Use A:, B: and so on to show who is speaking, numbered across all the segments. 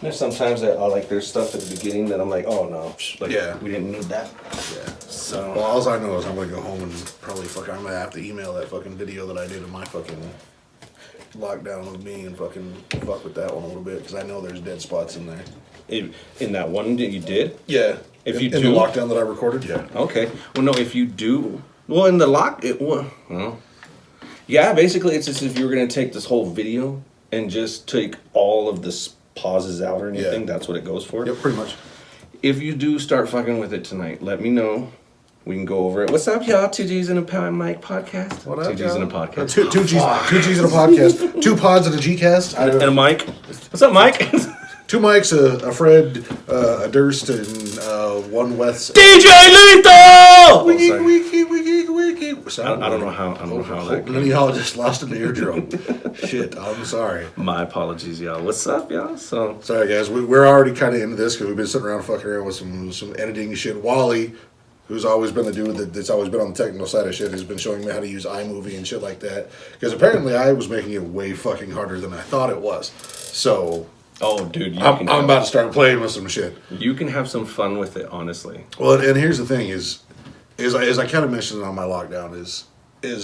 A: There's sometimes that there's stuff at the beginning that I'm like, oh no, we didn't need that.
B: Yeah.
A: So
B: Well, all I know is I'm gonna go home and probably I'm gonna have to email that fucking video that I did of my fucking lockdown with me and fucking fuck with that one a little bit because I know there's dead spots in there.
A: in that one that you did,
B: Yeah.
A: If
B: in
A: you
B: the
A: do
B: lockdown that I recorded, yeah.
A: okay. Well, no, if you do, well, in the yeah, basically it's as if you were gonna take this whole video and just take all of the pauses out or anything.
B: Yeah.
A: That's what it goes for.
B: Yep, pretty much.
A: If you do start fucking with it tonight, let me know. We can go over it. What's up, y'all? 2 G's in a mic podcast.
B: What up,
A: 2 G's in a podcast.
B: Two G's in a podcast. 2 pods and a Gcast.
A: And a mic. What's up, Mike?
B: 2 mics, a Fred, a Durst, and 1 Wes.
A: DJ Lethal!
B: Wiki.
A: I don't know how that
B: Many of y'all just lost an eardrum. Shit, I'm sorry.
A: My apologies, y'all. What's up, y'all? So
B: Sorry, guys. We're already kind of into this because we've been sitting around fucking around with some editing shit. Wally, who's always been the dude that's always been on the technical side of shit, has been showing me how to use iMovie and shit like that. Because apparently I was making it way fucking harder than I thought it was. So...
A: oh, dude,
B: I'm about to start playing with some shit.
A: You can have some fun with it, honestly.
B: Well, and here's the thing is I kind of mentioned on my lockdown is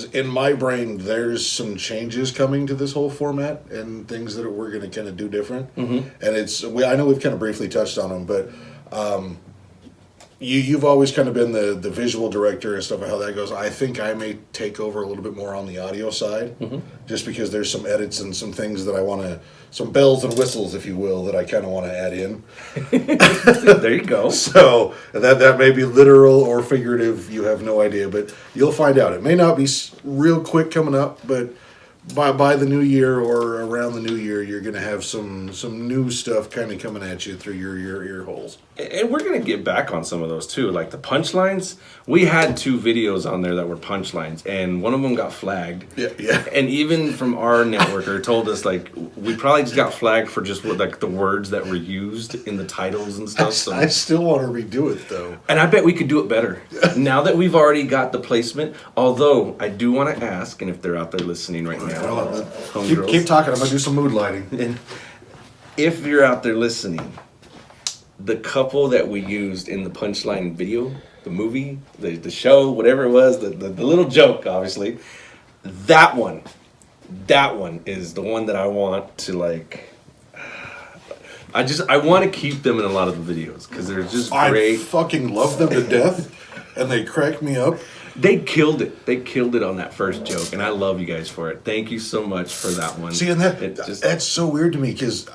B: in my brain there's some changes coming to this whole format and things that we're going to kind of do different. Mm-hmm. And I know we've kind of briefly touched on them, but you've always kind of been the visual director and stuff, and how that goes. I think I may take over a little bit more on the audio side, just because there's some edits and some things that I want to, some bells and whistles, if you will, that I kind of want to add in.
A: There you go.
B: So that may be literal or figurative. You have no idea, but you'll find out. It may not be real quick coming up, but by the new year or around the new year, you're going to have some new stuff kind of coming at you through your ear holes.
A: And we're going to get back on some of those too. Like the punchlines, we had 2 videos on there that were punchlines, and one of them got flagged.
B: Yeah.
A: And even from our networker told us, like, we probably just got flagged for just like the words that were used in the titles and stuff. So.
B: I still want to redo it though.
A: And I bet we could do it better. Now that we've already got the placement, although I do want to ask, and if they're out there listening right now,
B: keep talking. I'm going to do some mood lighting.
A: And if you're out there listening, the couple that we used in the punchline video, the movie, the show, whatever it was, the little joke, obviously, that one is the one that I want to, like, I want to keep them in a lot of the videos because they're just great.
B: I fucking love them to death, and they crack me up.
A: They killed it. They killed it on that first joke, and I love you guys for it. Thank you so much for that one.
B: See, and that's so weird to me because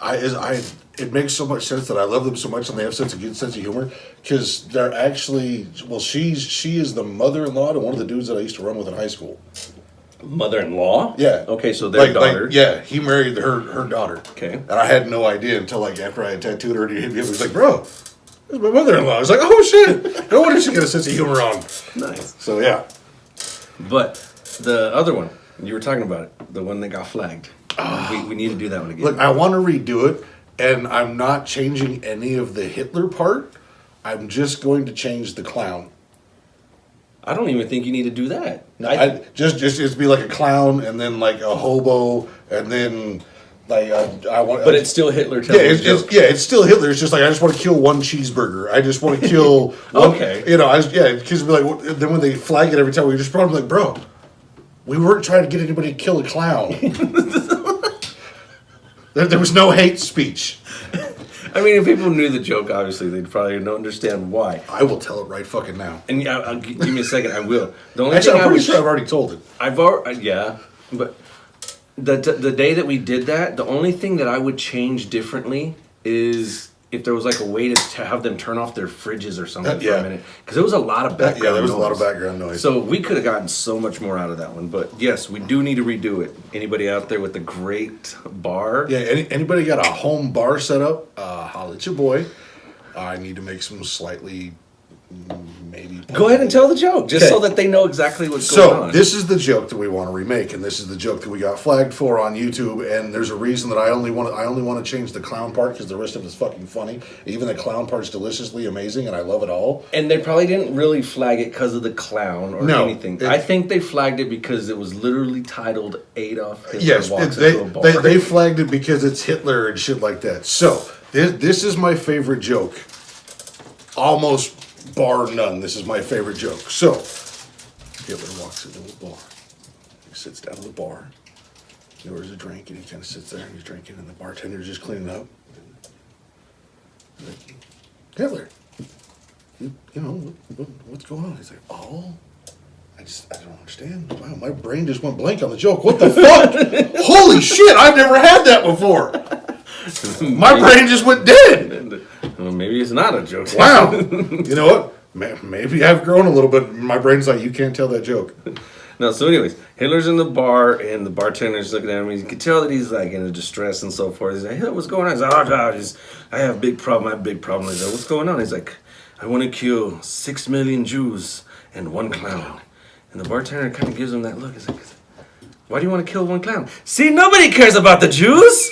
B: it makes so much sense that I love them so much, and they have such a good sense of humor because they're actually she is the mother-in-law to one of the dudes that I used to run with in high school.
A: Mother-in-law?
B: Yeah.
A: Okay, so their daughter.
B: Yeah, he married her daughter.
A: Okay.
B: And I had no idea until after I had tattooed her, and he was like, "Bro, this is my mother-in-law." I was like, "Oh shit! No wonder she got a sense of humor on."
A: Nice.
B: So yeah.
A: But the other one, you were talking about it, the one that got flagged. We need to do that one again.
B: Look, I want to redo it, and I'm not changing any of the Hitler part. I'm just going to change the clown.
A: I don't even think you need to do that.
B: Just be like a clown, and then like a hobo, and then like I want.
A: But it's still Hitler telling
B: it's still Hitler. It's just like I just want to kill one cheeseburger. I just want to kill. one,
A: okay.
B: You know, kids be like. Then when they flag it every time, we just probably like, bro, we weren't trying to get anybody to kill a clown. There was no hate speech.
A: I mean, if people knew the joke, obviously, they'd probably don't understand why.
B: I will tell it right fucking now.
A: And I'll give me a second, I will. The only
B: Actually,
A: thing
B: I'm pretty sure I've already told it.
A: Yeah, but the day that we did that, the only thing that I would change differently is if there was like a way to have them turn off their fridges or something for a minute. Because there was a lot of background noise.
B: Yeah, there was a lot of background noise.
A: So we could have gotten so much more out of that one. But yes, we do need to redo it. Anybody out there with a great bar?
B: Yeah, anybody got a home bar set up, holla at your boy. I need to make some slightly maybe.
A: Go ahead and tell the joke, just so that they know exactly what's going on.
B: So this is the joke that we want to remake, and this is the joke that we got flagged for on YouTube. And there's a reason that I only want to change the clown part because the rest of it's fucking funny. Even the clown part's deliciously amazing, and I love it all.
A: And they probably didn't really flag it because of the clown or anything. I think they flagged it because it was literally titled Adolf Hitler walks into a bar.
B: They flagged it because it's Hitler and shit like that. So this is my favorite joke. Almost bar none, this is my favorite joke. So, Hitler walks into a bar. He sits down at the bar. He orders a drink, and he kind of sits there, and he's drinking, and the bartender's just cleaning up. Like, Hitler, you know, what's going on? He's like, oh, I don't understand. Wow, my brain just went blank on the joke. What the fuck? Holy shit, I've never had that before. My brain just went dead.
A: Well, maybe it's not a joke.
B: Wow. You know what? Maybe I've grown a little bit. My brain's like, you can't tell that joke.
A: No, so anyways, Hitler's in the bar, and the bartender's looking at him. You can tell that he's like in a distress and so forth. He's like, hey, what's going on? He's like, I have a big problem. He's like, what's going on? He's like, I want to kill 6 million Jews and 1 clown. And the bartender kind of gives him that look. He's like, why do you want to kill 1 clown? See, nobody cares about the Jews.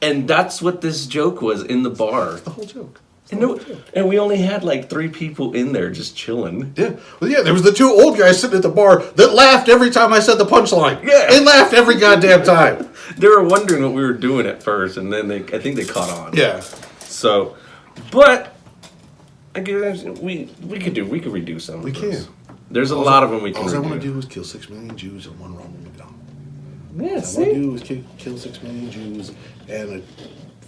A: And that's what this joke was in the bar.
B: The whole joke.
A: And we only had like 3 people in there just chilling.
B: Yeah. Well, yeah, there was the 2 old guys sitting at the bar that laughed every time I said the punchline.
A: Yeah.
B: They laughed every goddamn time.
A: They were wondering what we were doing at first, and then I think they caught on.
B: Yeah.
A: So, but I guess we could redo some.
B: We can.
A: There's a lot of them we can.
B: All I want to do is kill 6 million Jews and 1 Ronald McDonald.
A: Yeah,
B: All I want to do is kill 6 million Jews and a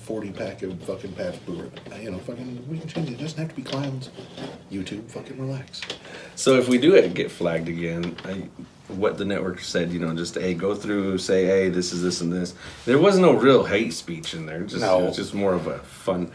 B: 40-pack of fucking Pabst Blue Ribbon. You know, fucking, we can change it. It doesn't have to be clowns. YouTube, fucking relax.
A: So if we do get flagged again, what the network said, you know, just hey, go through, say hey, this is this and this. There was no real hate speech in there. It was just more of a fun.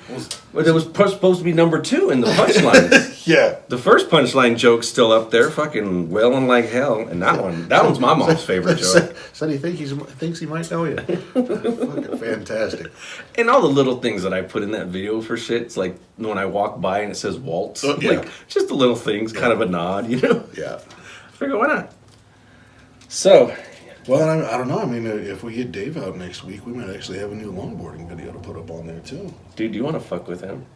A: But it was supposed to be number 2 in the punchline.
B: Yeah.
A: The first punchline joke's still up there, fucking wailing like hell, and that one's my mom's favorite joke.
B: Said he thinks he might know you. Fucking fantastic.
A: And all the little things that I put in that video for shit, it's like when I walk by and it says Waltz,
B: Yeah.
A: like just the little things, kind of a nod, you know.
B: Yeah.
A: I figure why not. So,
B: Well, I don't know. I mean, if we get Dave out next week, we might actually have a new longboarding video to put up on there too.
A: dude, do you want to fuck with him?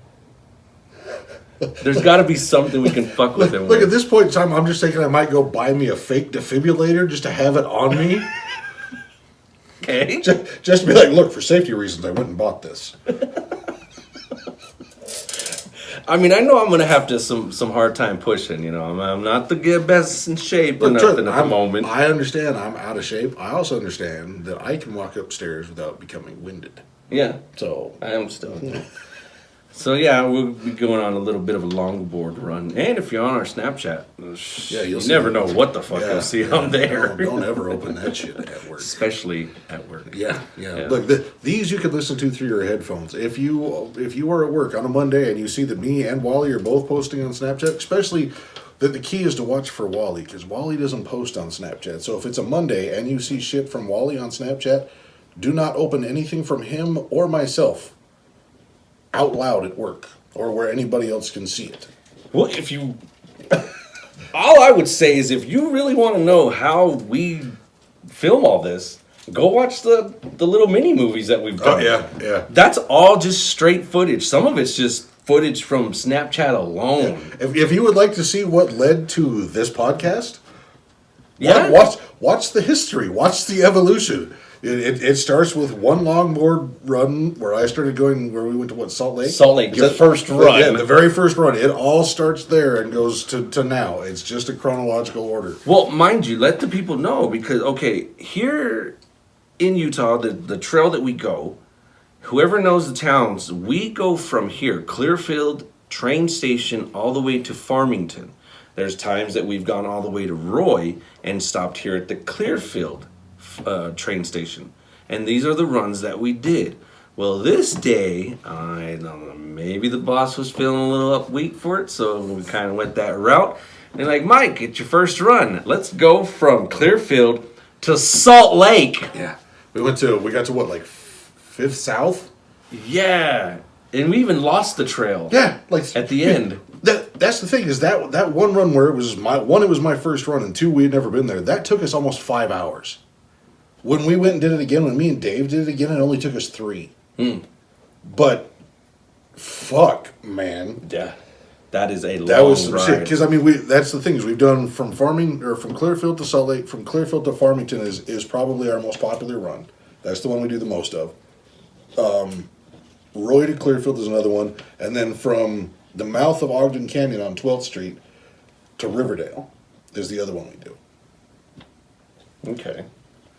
A: There's got to be something we can fuck with him.
B: Look,
A: with.
B: at this point in time, I'm just thinking I might go buy me a fake defibrillator just to have it on me.
A: Okay.
B: Just to be like, look, for safety reasons, I went and bought this.
A: I mean, I know I'm gonna have to some hard time pushing. You know, I'm not the best in shape or
B: Look,
A: nothing at the moment.
B: I understand I'm out of shape. I also understand that I can walk upstairs without becoming winded.
A: Yeah,
B: So,
A: I am still. So yeah, we'll be going on a little bit of a longboard run, and if you're on our Snapchat,
B: you'll see
A: never
B: it.
A: know what the fuck you'll see on there.
B: Don't ever open that shit at work.
A: Especially at work.
B: Yeah. Look, these you can listen to through your headphones. If you are at work on a Monday and you see that me and Wally are both posting on Snapchat, especially that the key is to watch for Wally because Wally doesn't post on Snapchat. So if it's a Monday and you see shit from Wally on Snapchat, do not open anything from him or myself out loud at work or where anybody else can see it.
A: Well, if you, all I would say is if you really want to know how we film all this, go watch the little mini movies that we've done.
B: Yeah.
A: That's all just straight footage. Some of it's just footage from Snapchat alone.
B: If you would like to see what led to this podcast,
A: Yeah.
B: watch the history. Watch the evolution. It starts with one longboard run where I started going, where we went to Salt Lake?
A: Salt Lake, your first run.
B: Yeah, the very first run. It all starts there and goes to now. It's just a chronological order.
A: Well, mind you, let the people know because, okay, here in Utah, the trail that we go, whoever knows the towns, we go from here, Clearfield train station, all the way to Farmington. There's times that we've gone all the way to Roy and stopped here at the Clearfield train station. And these are the runs that we did. Well, this day, I don't know, maybe the boss was feeling a little upbeat for it, so we kind of went that route. And they're like, Mike, it's your first run. Let's go from Clearfield to Salt Lake.
B: Yeah. We got to what, like 5th South?
A: Yeah. And we even lost the trail.
B: Yeah, like
A: At the end.
B: That's the thing is that one run where it was my first run, and two, we had never been there. That took us almost 5 hours. When we went and did it again, when me and Dave did it again, it only took us 3. But fuck, man.
A: Yeah. That is a long
B: That was some
A: ride.
B: shit. Because I mean, that's the thing is we've done from Clearfield to Salt Lake, from Clearfield to Farmington is probably our most popular run. That's the one we do the most of. Roy to Clearfield is another one, and then from the mouth of Ogden Canyon on 12th Street to Riverdale is the other one we do.
A: Okay.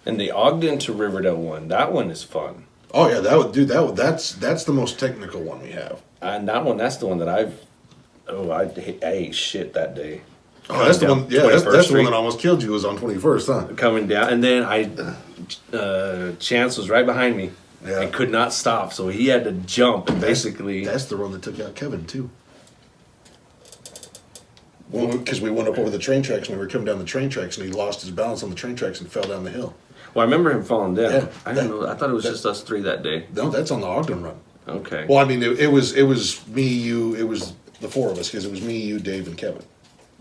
A: And the Ogden to Riverdale one, that one is fun.
B: Oh yeah, that's the most technical one we have.
A: And that's the one that I ate shit that day.
B: Oh, that's the
A: Down
B: one. Yeah, that's
A: 21st
B: the
A: Street.
B: one that almost killed you. Was on 21st, huh?
A: Coming down, and then Chance was right behind me.
B: Yeah.
A: I could not stop, so he had to jump and basically.
B: That's the one that took out Kevin too. Because we went up over the train tracks and we were coming down the train tracks and he lost his balance on the train tracks and fell down the hill.
A: Well, I remember him falling down.
B: Yeah,
A: I didn't know. I thought it was just us 3 that day.
B: No, that's on the Ogden run.
A: Okay.
B: Well, I mean, it was me, you, it was the 4 of us because it was me, you, Dave, and Kevin.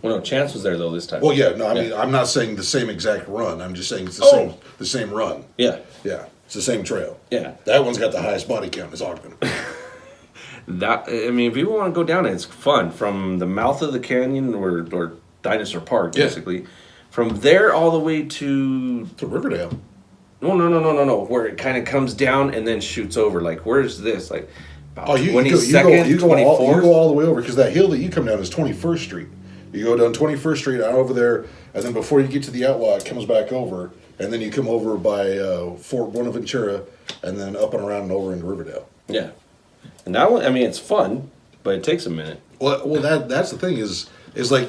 A: Well, no, Chance was there though this time.
B: Well, yeah, no, I mean,
A: Yeah.
B: I'm not saying the same exact run. I'm just saying it's the same run.
A: Yeah.
B: Yeah, it's the same trail.
A: Yeah.
B: That one's got the highest body count as Ogden.
A: I mean, if people want to go down it, it's fun. From the mouth of the canyon or Dinosaur Park,
B: Yeah.
A: basically. From there all the way to
B: To Riverdale.
A: No. Where it kind of comes down and then shoots over. Like, where's this? Like, about
B: Oh, you go
A: 22nd,
B: all the way over because that hill that you come down is 21st Street. You go down 21st Street out over there, and then before you get to the outlaw, it comes back over, and then you come over by Fort Buenaventura, and then up and around and over into Riverdale.
A: Yeah. And that one, I mean, it's fun, but it takes a minute.
B: Well, that's the thing is like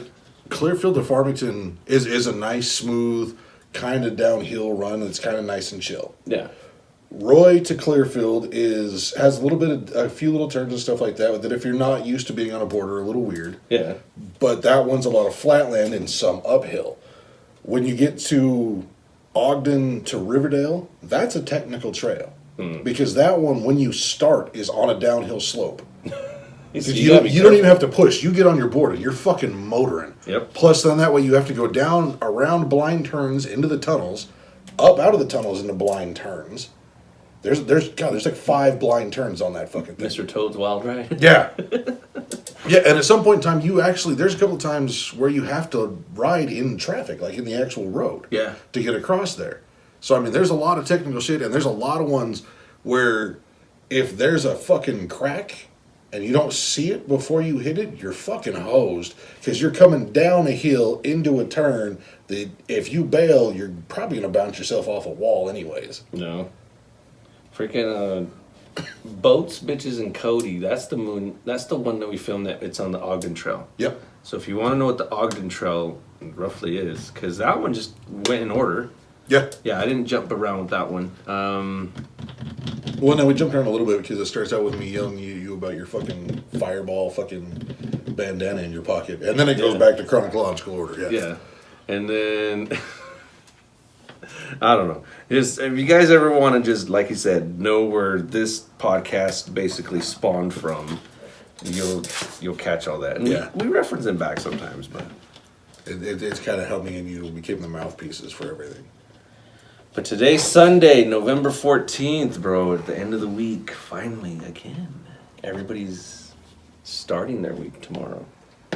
B: Clearfield to Farmington is a nice, smooth, kind of downhill run. It's kind of nice and chill.
A: Yeah.
B: Roy to Clearfield has a few little turns and stuff like that if you're not used to being on a border, a little weird.
A: Yeah.
B: But that one's a lot of flatland and some uphill. When you get to Ogden to Riverdale, that's a technical trail. Because that one, when you start, is on a downhill slope. You don't even have to push. You get on your border. You're fucking motoring.
A: Yep.
B: Plus, then that way you have to go down around blind turns into the tunnels, up out of the tunnels into blind turns. There's like 5 blind turns on that fucking thing.
A: Mr. Toad's Wild Ride.
B: Yeah. Yeah, and at some point in time, there's a couple of times where you have to ride in traffic, like in the actual road.
A: Yeah.
B: To get across there. So, I mean, there's a lot of technical shit, and there's a lot of ones where if there's a fucking crack and you don't see it before you hit it, you're fucking hosed. Because you're coming down a hill into a turn that if you bail, you're probably going to bounce yourself off a wall anyways.
A: No. Freaking Boats, Bitches, and Cody. That's the one that we filmed that it's on the Ogden Trail.
B: Yep.
A: So if you want to know what the Ogden Trail roughly is, because that one just went in order.
B: Yeah.
A: Yeah, I didn't jump around with that one.
B: Well, no, we jumped around a little bit because it starts out with me yelling at you about your fucking fireball fucking bandana in your pocket. And then it goes back to chronological order, yeah.
A: Yeah. And then, I don't know. Just, if you guys ever want to just, like you said, know where this podcast basically spawned from, you'll catch all that. And
B: Yeah.
A: we reference them back sometimes, but...
B: It's kind of helped me and you became the mouthpieces for everything.
A: But today's Sunday, November 14th, bro, at the end of the week, finally, again. Everybody's starting their week tomorrow.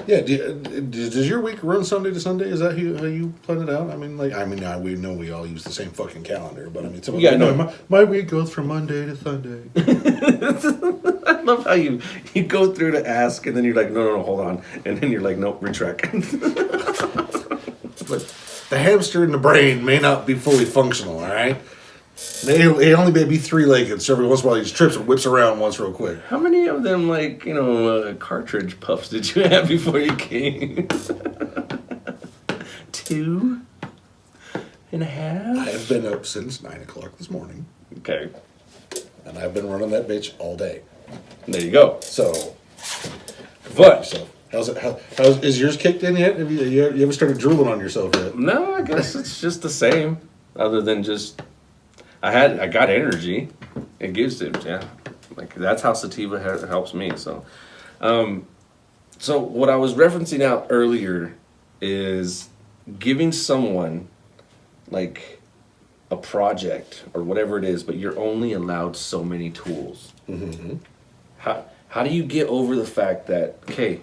B: Yeah, does your week run Sunday to Sunday? Is that how you plan it out? I mean, we know we all use the same fucking calendar, but I mean,
A: Yeah, no.
B: my week goes from Monday to Sunday.
A: I love how you go through to ask, and then you're like, no, hold on. And then you're like, nope, retract.
B: But the hamster in the brain may not be fully functional, all right? They only may be 3-legged, so every once in a while he just trips and whips around once real quick.
A: How many of them, cartridge puffs did you have before you came? 2.5?
B: I have been up since 9 o'clock this morning,
A: Okay,
B: and I've been running that bitch all day.
A: there you go.
B: So,
A: But,
B: so is yours kicked in yet? Have you ever started drooling on yourself yet?
A: no, I guess it's just the same. Other than just, I got energy. It gives it, yeah. Like that's how sativa helps me. So, so what I was referencing out earlier is giving someone like a project or whatever it is, but you're only allowed so many tools.
B: Mm-hmm.
A: How do you get over the fact that, okay,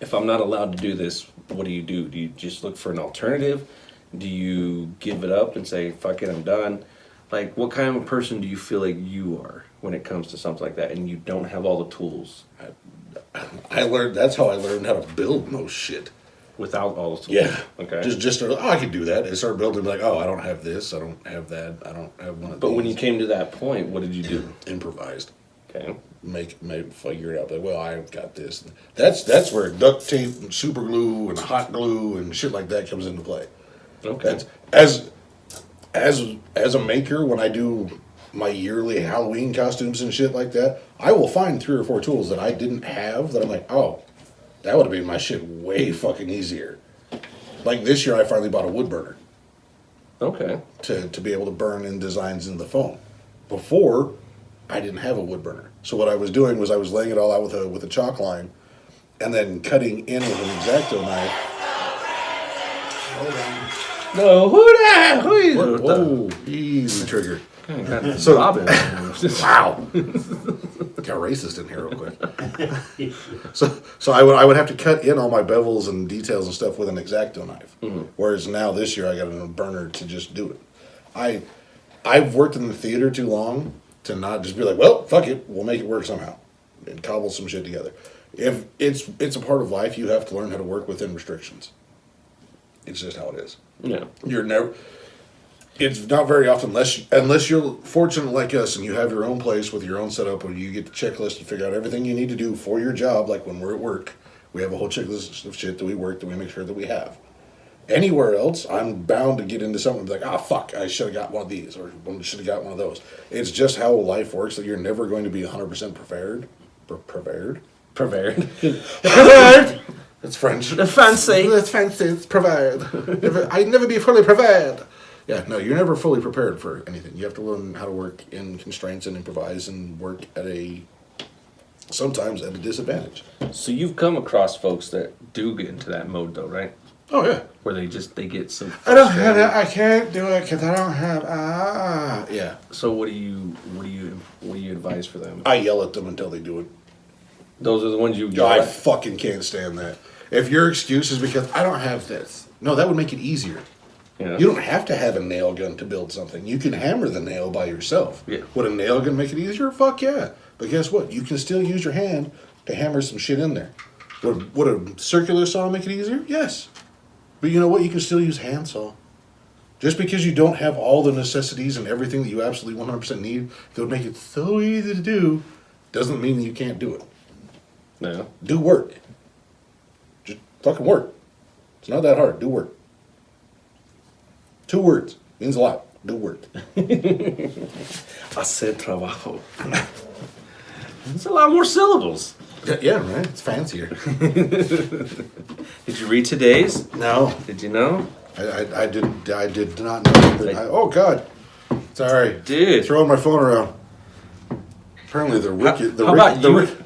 A: if I'm not allowed to do this, what do? Do you just look for an alternative? Do you give it up and say, fuck it, I'm done? Like, what kind of a person do you feel like you are when it comes to something like that and you don't have all the tools?
B: That's how I learned how to build most shit.
A: Without all the tools?
B: Yeah.
A: Okay.
B: I could do that. I started building like, I don't have this, I don't have that, I don't have one of
A: But
B: these.
A: when you came to that point, what did you do?
B: Improvised.
A: Okay.
B: Make figure it out. Like, well, I've got this. That's where duct tape and super glue and hot glue and shit like that comes into play.
A: Okay.
B: That's as a maker, when I do my yearly Halloween costumes and shit like that, I will find 3 or 4 tools that I didn't have that I'm like, oh, that would have made my shit way fucking easier. Like this year, I finally bought a wood burner
A: Okay.
B: to be able to burn in designs in the foam. Before, I didn't have a wood burner. So what I was doing was I was laying it all out with a chalk line, and then cutting in with an X-Acto knife. Hold on.
A: No, who that? Who is
B: Whoa, easy trigger.
A: So,
B: So-
A: Robin.
B: Wow. Got racist in here real quick. So I would have to cut in all my bevels and details and stuff with an X-Acto knife.
A: Mm-hmm.
B: Whereas now this year I got a burner to just do it. I've worked in the theater too long to not just be like, well, fuck it, we'll make it work somehow and cobble some shit together. If it's a part of life, you have to learn how to work within restrictions. It's just how it is.
A: Yeah.
B: You're never. It's not very often, unless you're fortunate like us and you have your own place with your own setup, where you get the checklist and figure out everything you need to do for your job. Like when we're at work, we have a whole checklist of shit that we work that we make sure that we have. Anywhere else, I'm bound to get into something like, fuck, I should have got one of these or should have got one of those. It's just how life works that you're never going to be 100% prepared. Prepared.
A: Prepared.
B: That's French.
A: Fancy.
B: That's fancy. It's prepared. I'd never be fully prepared. Yeah, no, you're never fully prepared for anything. You have to learn how to work in constraints and improvise and work sometimes at a disadvantage.
A: So you've come across folks that do get into that mode though, right?
B: Oh yeah.
A: Where they get so
B: I don't have it. I can't do it because I don't have. Yeah.
A: So what do you advise for them?
B: I yell at them until they do it.
A: Those are the ones you yell
B: I
A: at?
B: fucking can't stand that. If your excuse is because I don't have this, no, that would make it easier.
A: Yeah.
B: You don't have to have a nail gun to build something. You can hammer the nail by yourself.
A: Yeah.
B: Would a nail gun make it easier? Fuck yeah. But guess what? You can still use your hand to hammer some shit in there. Would a circular saw make it easier? Yes. But you know what? You can still use a handsaw. Just because you don't have all the necessities and everything that you absolutely 100% need that would make it so easy to do, doesn't mean you can't do it.
A: No.
B: Do work. Just fucking work. It's not that hard. Do work. 2 words. Means a lot. Do work.
A: Hacer trabajo. It's a lot more syllables.
B: Yeah, right? It's fancier.
A: Did you read today's?
B: No.
A: Did you know?
B: I did not know that. Oh, God. Sorry.
A: Dude.
B: Throwing my phone around. Apparently
A: How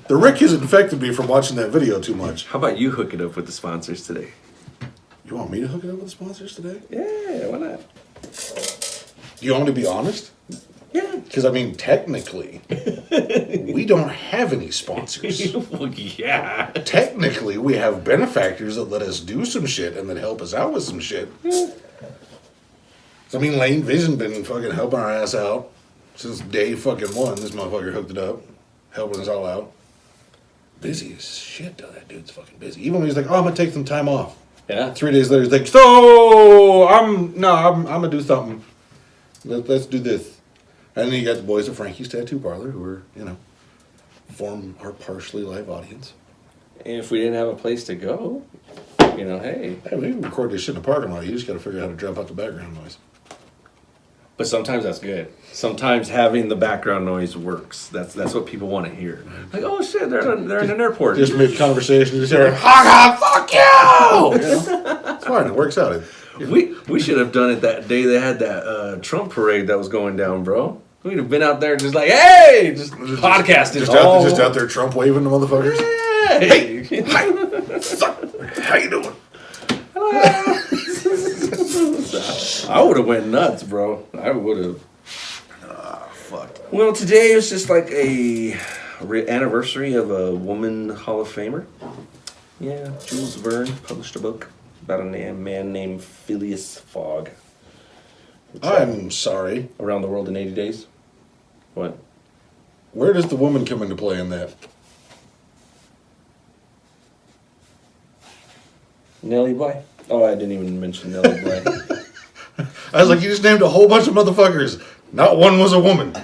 B: the Rick has infected me from watching that video too much.
A: How about you hook it up with the sponsors today?
B: You want me to hook it up with the sponsors today?
A: Yeah, why not?
B: Do you want me to be honest?
A: Yeah.
B: Because, I mean, technically, we don't have any sponsors.
A: Well, yeah.
B: Technically, we have benefactors that let us do some shit and that help us out with some shit. So, I mean, Lane Vision been fucking helping our ass out since day fucking 1. This motherfucker hooked it up, helping us all out. Busy as shit, though. That dude's fucking busy. Even when he's like, oh, I'm gonna take some time off.
A: Yeah.
B: 3 days later, he's like, so I'm gonna do something. Let's do this. And then you got the boys at Frankie's Tattoo Parlor, who are, form our partially live audience.
A: And if we didn't have a place to go, hey.
B: Hey, we can record this shit in the parking lot. You just got to figure out how to drop out the background noise.
A: But sometimes that's good. Sometimes having the background noise works. That's what people want to hear. Like, oh shit, they're in an airport.
B: Just mid conversation, just hear, fuck you! It's fine. It works out.
A: We should have done it that day they had that Trump parade that was going down, bro. We'd have been out there just like, hey, just podcasting.
B: Just out there Trump waving the motherfuckers.
A: Hey,
B: Hi. How you doing?
A: I would have went nuts, bro. I would have.
B: Fuck.
A: Well, today is just like a anniversary of a woman Hall of Famer. Yeah, Jules Verne published a book about a man named Phileas Fogg.
B: I'm sorry.
A: Around the World in 80 Days. What?
B: Where does the woman come into play in that?
A: Nellie Bly. Oh, I didn't even mention Nellie Bly.
B: I was like, you just named a whole bunch of motherfuckers. Not one was a woman.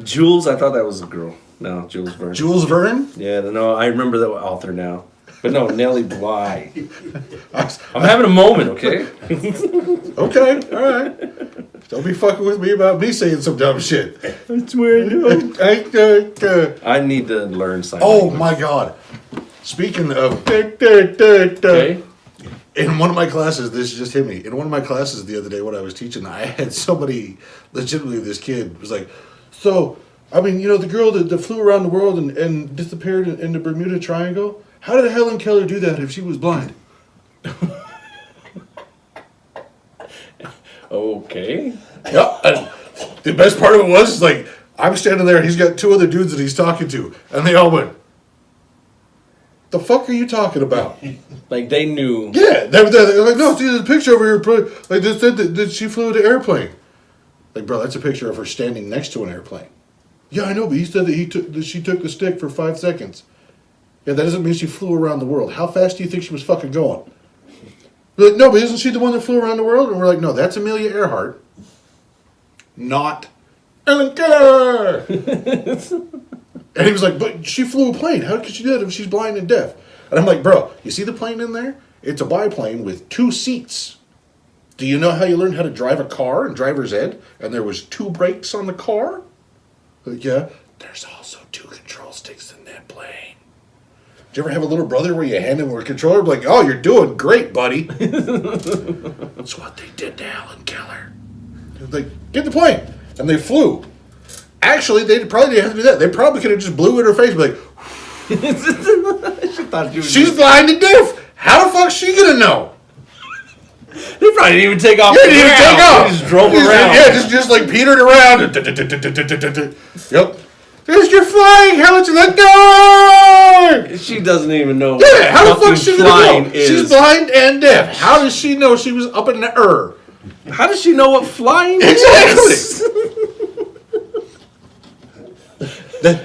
A: Jules, I thought that was a girl. No, Jules Verne.
B: Jules Verne?
A: Yeah, no, I remember that author now. But no, Nellie Bly. I'm having a moment, okay?
B: Okay, all right. Don't be fucking with me about me saying some dumb shit.
A: I swear I need to learn sign
B: Oh
A: language.
B: my god. Speaking of...
A: Okay.
B: In one of my classes, this just hit me. In one of my classes the other day when I was teaching, I had somebody, legitimately this kid, was like, so, I mean, the girl that flew around the world and disappeared in the Bermuda Triangle, how did Helen Keller do that if she was blind?
A: Okay.
B: Yeah. And the best part of it was, like, I'm standing there and he's got two other dudes that he's talking to, and they all went, the fuck are you talking about?
A: Like they knew.
B: Yeah, they're like, no, see, there's a picture over here. Like, they said that she flew the airplane. Like, bro, that's a picture of her standing next to an airplane. Yeah, I know, but he said that she took the stick for 5 seconds. Yeah, that doesn't mean she flew around the world. How fast do you think she was fucking going? We're like, no, but isn't she the one that flew around the world? And we're like, no, that's Amelia Earhart, not Ellen Keller. And he was like, but she flew a plane. How could she do that if she's blind and deaf? And I'm like, bro, you see the plane in there? It's a biplane with 2 seats. Do you know how you learned how to drive a car in driver's ed? And there was 2 brakes on the car? Like, yeah. There's also 2 control sticks in that plane. Did you ever have a little brother where you hand him a controller? Like, oh, you're doing great, buddy. That's what they did to Helen Keller. Like, get the plane. And they flew. Actually, they probably didn't have to do that. They probably could have just blew in her face and be like,
A: She thought you
B: she's blind and deaf. How the fuck's she gonna know?
A: They probably didn't even take off.
B: Yeah,
A: the
B: didn't even
A: ground.
B: take off.
A: They just drove
B: Just-
A: around.
B: Yeah, just like petered around. Yep. There's your flying, Helen. Let go.
A: She doesn't even know.
B: Yeah, how the
A: fucking
B: fuck's she
A: flying
B: gonna know?
A: is.
B: She's blind and deaf. How does she know she was up in the air?
A: How does she know what flying
B: Exactly.
A: is?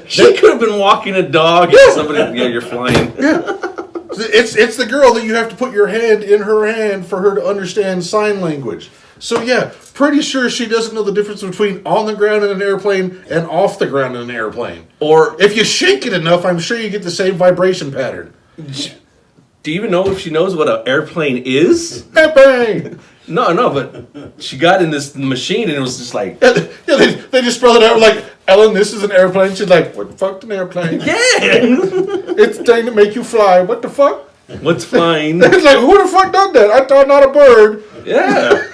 A: She could have been walking a dog. And somebody, yeah, you're flying.
B: It's the girl that you have to put your hand in her hand for her to understand sign language. So yeah, pretty sure she doesn't know the difference between on the ground in an airplane and off the ground in an airplane.
A: Or
B: If you shake it enough, I'm sure you get the same vibration pattern.
A: do you even know if she knows what an airplane is?
B: Bang!
A: No, but she got in this machine and it was just like,
B: Yeah, they just spelled it out like, Ellen, this is an airplane. She's like, what the fuck's an airplane?
A: yeah,
B: It's a thing to make you fly. What the fuck?
A: what's flying?
B: It's like, who the fuck done that? I thought not a bird.
A: Yeah.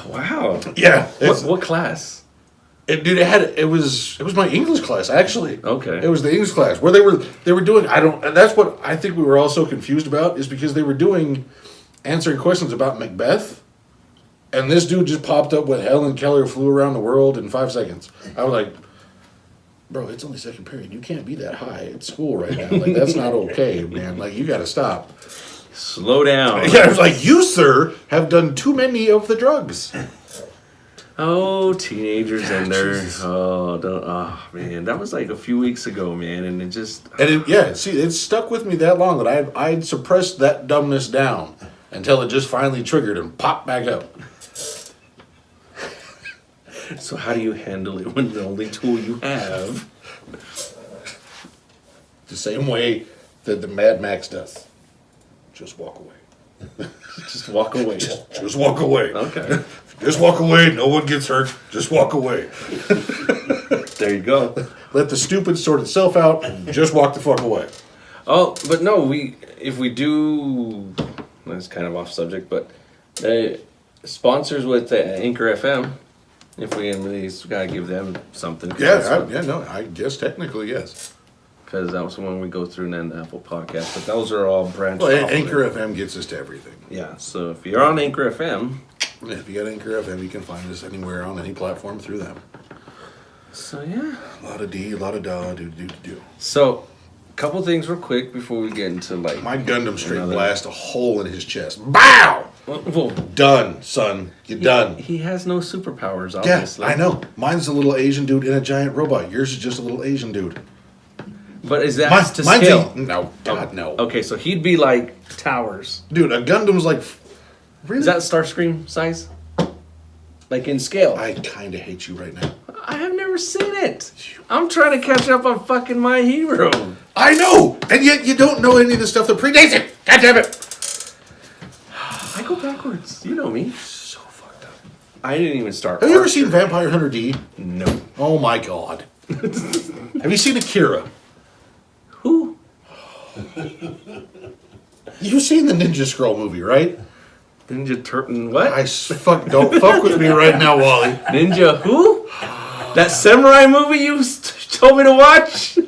A: Wow.
B: Yeah.
A: What class?
B: It was my English class actually.
A: Okay.
B: It was the English class where they were doing and that's what I think we were all so confused about is because they were answering questions about Macbeth, and this dude just popped up with Helen Keller flew around the world in 5 seconds. I was like, bro, it's only second period. You can't be that high at school right now. Like that's not okay, man. Like you got to stop.
A: Slow down.
B: Yeah, I was like, you sir have done too many of the drugs.
A: Oh, teenagers and their
B: Jesus.
A: man, that was like a few weeks ago, man, and it just
B: And it stuck with me that long that I'd suppressed that dumbness down until it just finally triggered and popped back up.
A: So how do you handle it when the only tool you have?
B: The same way that the Mad Max does. Just walk away.
A: Just walk away.
B: Just walk away.
A: Okay.
B: Just walk away. No one gets hurt. Just walk away.
A: There you go.
B: Let the stupid sort itself out and just walk the fuck away.
A: Oh, but no, if we do, that's kind of off subject, but sponsors with Anchor FM. If we at least gotta give them something.
B: I guess technically yes.
A: Because that was when we go through and then Apple Podcast. But those are all branched
B: Well,
A: off.
B: Anchor FM gets us to everything.
A: Yeah, so if you're on Anchor FM.
B: Yeah, if you got Anchor FM, you can find us anywhere on any platform through them.
A: So yeah.
B: A lot of D, a lot of da, do.
A: So, couple things real quick before we get into like.
B: My Gundam straight
A: another-
B: blast a hole in his chest. Bow!
A: Well,
B: Done, son. You're done.
A: He has no superpowers,
B: Yeah,
A: obviously.
B: I know. Mine's a little Asian dude in a giant robot. Yours is just a little Asian dude.
A: But is that to
B: Mine's
A: scale?
B: no, God, no.
A: Okay, so he'd be like towers.
B: Dude, a Gundam's like... Really?
A: Is that Starscream size? Like in scale?
B: I kind of hate you right now.
A: I have never seen it. I'm trying to catch up on fucking My Hero.
B: I know! And yet you don't know any of the stuff that predates it! God damn it!
A: I go backwards. You know me.
B: So fucked up.
A: I didn't even start.
B: Have you ever
A: Archer.
B: seen Vampire Hunter D?
A: No.
B: Oh my god. Have you seen Akira?
A: Who?
B: You've seen the Ninja Scroll movie, right?
A: Ninja Turtle. What?
B: Don't fuck with me right now, Wally.
A: Ninja who? That samurai movie you told me to watch?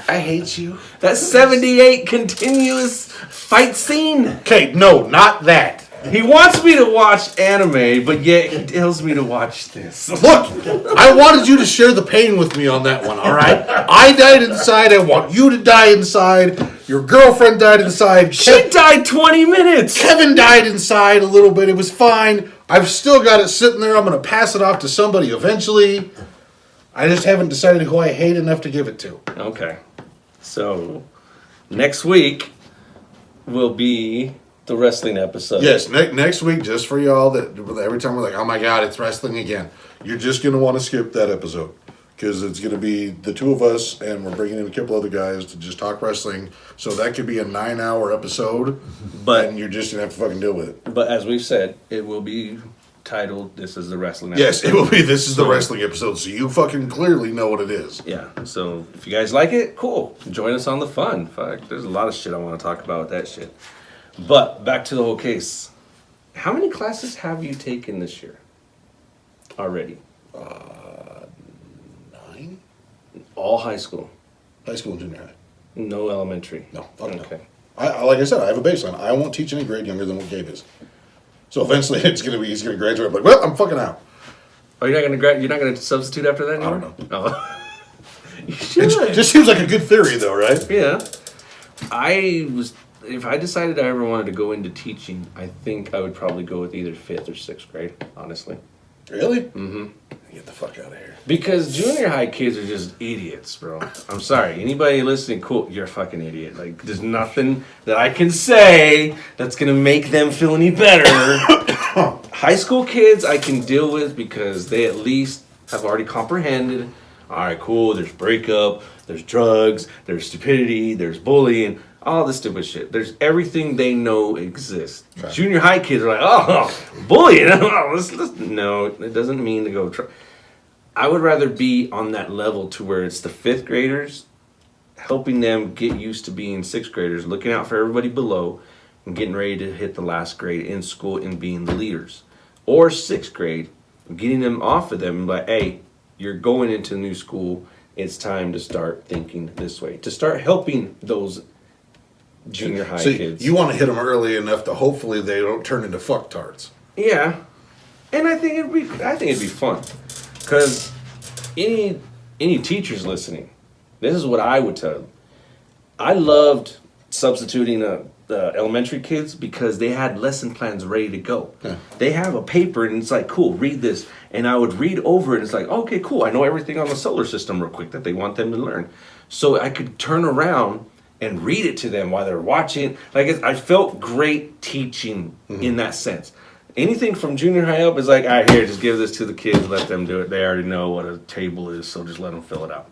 B: I hate you.
A: That 78 continuous fight scene?
B: Okay, no, not that.
A: He wants me to watch anime, but yet he tells me to watch this.
B: Look, I wanted you to share the pain with me on that one, alright? I died inside, I want you to die inside. Your girlfriend died inside.
A: She died 20 minutes!
B: Kevin died inside a little bit. It was fine. I've still got it sitting there. I'm going to pass it off to somebody eventually. I just haven't decided who I hate enough to give it to.
A: Okay. So, next week will be the wrestling episode.
B: Yes, next week, just for y'all, that every time we're like, oh my God, it's wrestling again. You're just going to want to skip that episode. Because it's going to be the two of us, and we're bringing in a couple other guys to just talk wrestling. So that could be a 9-hour episode, and you're just going to have to fucking deal with it.
A: But as we've said, it will be titled, This is the Wrestling
B: Yes,
A: Episode.
B: it will be, this is the wrestling episode, so you fucking clearly know what it is.
A: Yeah, so if you guys like it, cool. Join us on the fun. Fuck, there's a lot of shit I want to talk about with that shit. But back to the whole case. How many classes have you taken this year already?
B: 9?
A: All high school.
B: High school and junior high.
A: No elementary.
B: No, fuck no.
A: Okay.
B: I like I said, I have a baseline. I won't teach any grade younger than what Gabe is. So eventually, he's gonna graduate. I'm like, well, I'm fucking out.
A: Oh, you're not gonna substitute after that anymore?
B: I don't know.
A: Oh. You should.
B: It just seems like a good theory, though, right?
A: Yeah. If I decided I ever wanted to go into teaching, I think I would probably go with either 5th or 6th grade, honestly.
B: Really? Mm-hmm. Get the fuck out of here.
A: Because junior high kids are just idiots, bro. I'm sorry. Anybody listening, cool, you're a fucking idiot. Like, there's nothing that I can say that's gonna make them feel any better. High school kids I can deal with because they at least have already comprehended. All right, cool, there's breakup, there's drugs, there's stupidity, there's bullying, all this stupid shit. There's everything they know exists.
B: Okay.
A: Junior high kids are like, oh, bullying. No, it doesn't mean to go try. I would rather be on that level to where it's the 5th graders, helping them get used to being 6th graders, looking out for everybody below, and getting ready to hit the last grade in school and being the leaders. Or 6th grade, getting them off of them, like, hey, you're going into new school, it's time to start thinking this way. To start helping those junior high
B: So
A: kids.
B: you want to hit them early enough to hopefully they don't turn into fucktards.
A: Yeah, and I think it'd be fun, because any teachers listening, this is what I would tell them. I loved substituting the elementary kids because they had lesson plans ready to go.
B: Yeah.
A: They have a paper and it's like, cool, read this, and I would read over it. And it's like, okay, cool, I know everything on the solar system real quick that they want them to learn, so I could turn around and read it to them while they're watching. Like, I felt great teaching in that sense. Anything from junior high up is like, all right, here, just give this to the kids, let them do it. They already know what a table is, so just let them fill it out.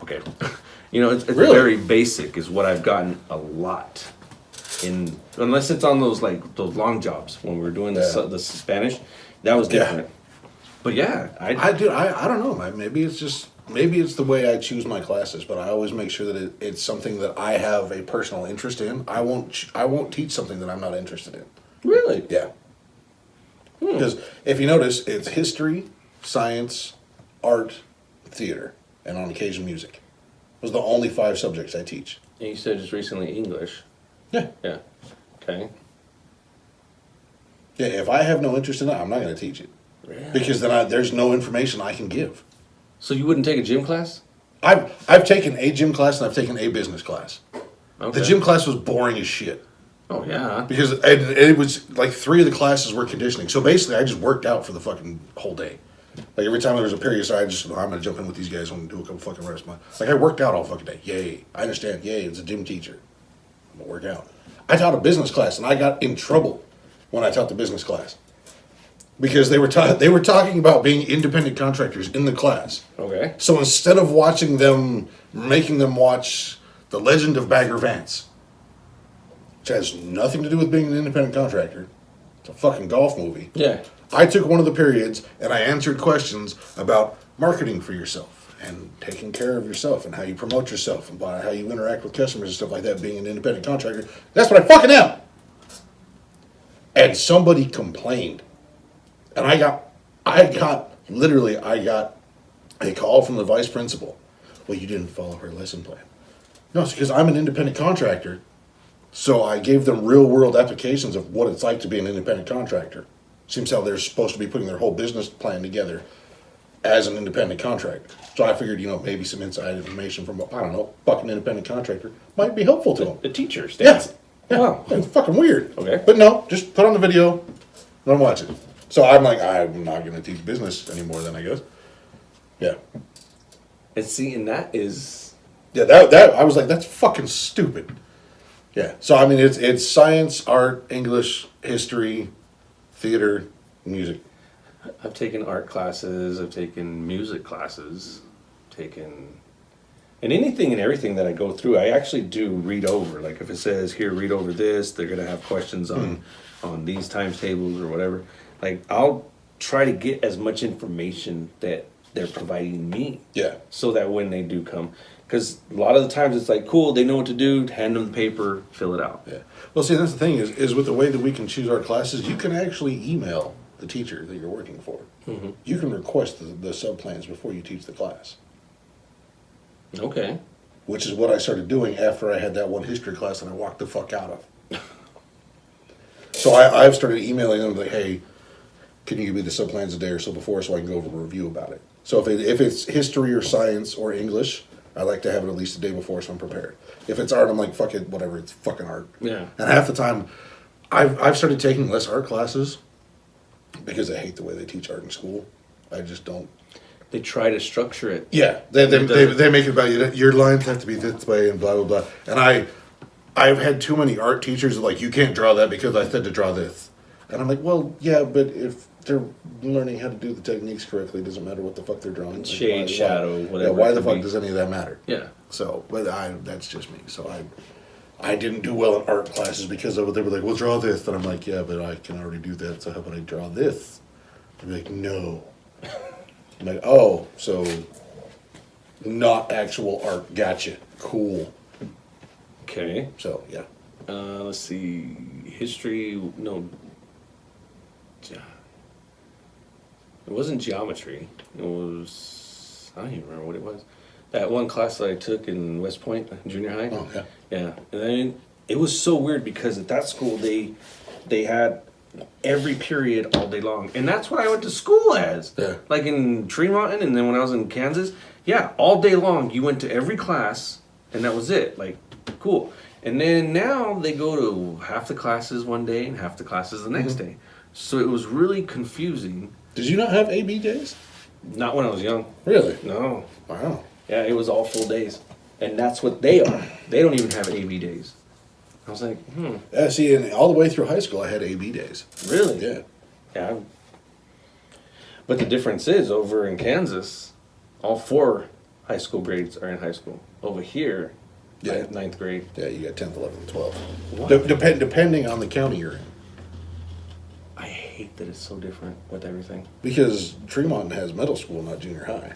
A: Okay. You know, it's
B: Really?
A: very basic is what I've gotten a lot. Unless it's on those long jobs when we were doing the Spanish, that was different. But yeah,
B: I don't know, man. Maybe it's the way I choose my classes, but I always make sure that it's something that I have a personal interest in. I won't teach something that I'm not interested in.
A: Really?
B: Yeah. Because if you notice, it's history, science, art, theater, and on occasion music. Those are the only 5 subjects I teach.
A: And you said just recently English.
B: Yeah.
A: Yeah. Okay.
B: Yeah, if I have no interest in it, I'm not going to teach it.
A: Really?
B: Because then there's no information I can give.
A: So you wouldn't take a gym class?
B: I've taken a gym class and I've taken a business class.
A: Okay.
B: The gym class was boring as shit.
A: Oh yeah.
B: Because it was like 3 of the classes were conditioning. So basically, I just worked out for the fucking whole day. Like every time there was a period, so I'm gonna jump in with these guys and do a couple fucking reps. Like I worked out all fucking day. Yay! I understand. Yay! It's a gym teacher. I'm gonna work out. I taught a business class and I got in trouble when I taught the business class because they were talking about being independent contractors in the class.
A: Okay.
B: So instead of making them watch The Legend of Bagger Vance, which has nothing to do with being an independent contractor, it's a fucking golf movie.
A: Yeah.
B: I took one of the periods and I answered questions about marketing for yourself and taking care of yourself and how you promote yourself and how you interact with customers and stuff like that, being an independent contractor. That's what I fucking am. And somebody complained. And I got a call from the vice principal. Well, you didn't follow her lesson plan. No, it's because I'm an independent contractor. So I gave them real world applications of what it's like to be an independent contractor. Seems how they're supposed to be putting their whole business plan together as an independent contractor. So I figured, maybe some inside information from, fucking independent contractor might be helpful to them.
A: The teacher
B: Yeah.
A: stands.
B: Yeah.
A: Wow.
B: It's fucking weird.
A: Okay.
B: But no, just put on the video, let them watch it. So I'm like, I'm not going to teach business anymore then, I guess. Yeah.
A: And see, and that is
B: Yeah, that I was like, that's fucking stupid. Yeah. So I mean, it's science, art, English, history, theater, music.
A: I've taken art classes, I've taken music classes, and anything and everything that I go through, I actually do read over. Like if it says here, read over this, they're gonna have questions on these times tables or whatever. Like I'll try to get as much information that they're providing me.
B: Yeah.
A: So that when they do come, because a lot of the times it's like, cool, they know what to do, hand them the paper, fill it out.
B: Yeah. Well, see, that's the thing is with the way that we can choose our classes, you can actually email the teacher that you're working for.
A: Mm-hmm.
B: You can request the sub-plans before you teach the class,
A: Okay.
B: which is what I started doing after I had that one history class that I walked the fuck out of. So I've started emailing them like, hey, can you give me the sub-plans a day or so before so I can go over a review about it? So if it's history or science or English, I like to have it at least a day before so I'm prepared. If it's art, I'm like, fuck it, whatever, it's fucking art.
A: Yeah.
B: And half the time, I've started taking less art classes because I hate the way they teach art in school. I just don't.
A: They try to structure it.
B: Yeah, they make it about your lines have to be this way and blah blah blah. And I've had too many art teachers that like, you can't draw that because I said to draw this. And I'm like, well, yeah, but if they're learning how to do the techniques correctly, it doesn't matter what the fuck they're drawing.
A: Shade, shadow, whatever.
B: Yeah, why
A: it
B: the
A: could
B: fuck
A: be.
B: does any of that matter?
A: Yeah.
B: So, but that's just me. So I didn't do well in art classes because they were like, well, draw this. And I'm like, yeah, but I can already do that. So how about I draw this? They're like, no. I'm like, oh, so not actual art. Gotcha. Cool.
A: Okay.
B: So, yeah.
A: Let's see. History. No. It wasn't geometry. It was. I don't even remember what it was. That one class that I took in West Point, junior high.
B: Oh, yeah.
A: Yeah. And then it was so weird because at that school they had every period all day long. And that's what I went to school as.
B: Yeah.
A: Like in Tremont and then when I was in Kansas, yeah, all day long you went to every class and that was it. Like, cool. And then now they go to half the classes one day and half the classes the next day. So it was really confusing.
B: Did you not have AB days?
A: Not when I was young.
B: Really?
A: No.
B: Wow.
A: Yeah, it was all full days. And that's what they are. They don't even have AB days. I was like,
B: Yeah, see, and all the way through high school, I had AB days.
A: really?
B: Yeah.
A: Yeah. But the difference is over in Kansas, all 4 high school grades are in high school. Over here,
B: Yeah.
A: ninth grade.
B: Yeah, you got 10th, 11th, 12th.
A: What?
B: Depending on the county you're in.
A: I hate that it's so different with everything.
B: Because Tremont has middle school, not junior high.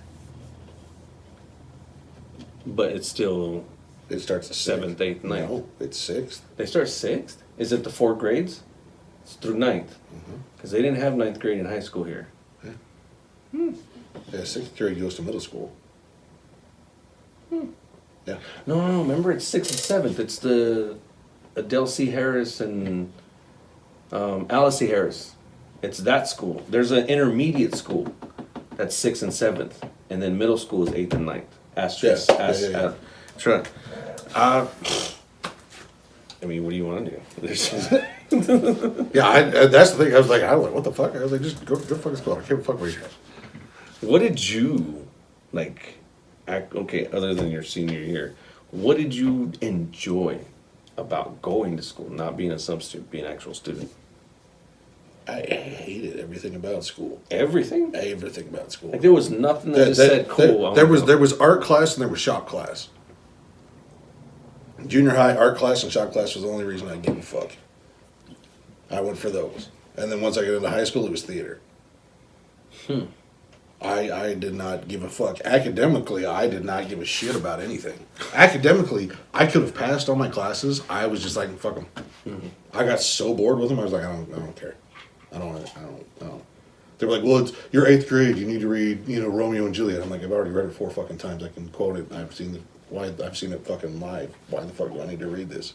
A: But it's still,
B: It starts at
A: 7th, 8th, 9th.
B: No, it's 6th.
A: they start 6th? Is it the 4 grades? It's through ninth. Because they didn't have ninth grade in high school here.
B: Yeah, sixth grade goes to middle school. Yeah.
A: No, remember it's sixth and seventh. It's the Adele C. Harris and Alice C. Harris. It's that school. There's an intermediate school that's sixth and seventh. And then middle school is eighth and ninth. Asterisk.
B: Yeah.
A: Sure. I mean, what do you want to do?
B: Yeah, that's the thing. I was like, what the fuck? I was like, just go to fucking school. I can't fuck with you.
A: What did you, like, okay, other than your senior year, what did you enjoy about going to school, not being a substitute, being an actual student?
B: I hated everything about school.
A: Everything?
B: Everything about school.
A: Like, there was nothing that just said, cool.
B: There was art class and there was shop class. Junior high art class and shop class was the only reason I gave a fuck. I went for those. And then once I got into high school, it was theater. I did not give a fuck. Academically, I did not give a shit about anything. Academically, I could have passed all my classes. I was just like, fuck them. I got so bored with them. I was like, I don't care. I don't. They were like, well, it's your 8th grade. You need to read, Romeo and Juliet. I'm like, I've already read it 4 fucking times. I can quote it. I've seen it fucking live. Why the fuck do I need to read this?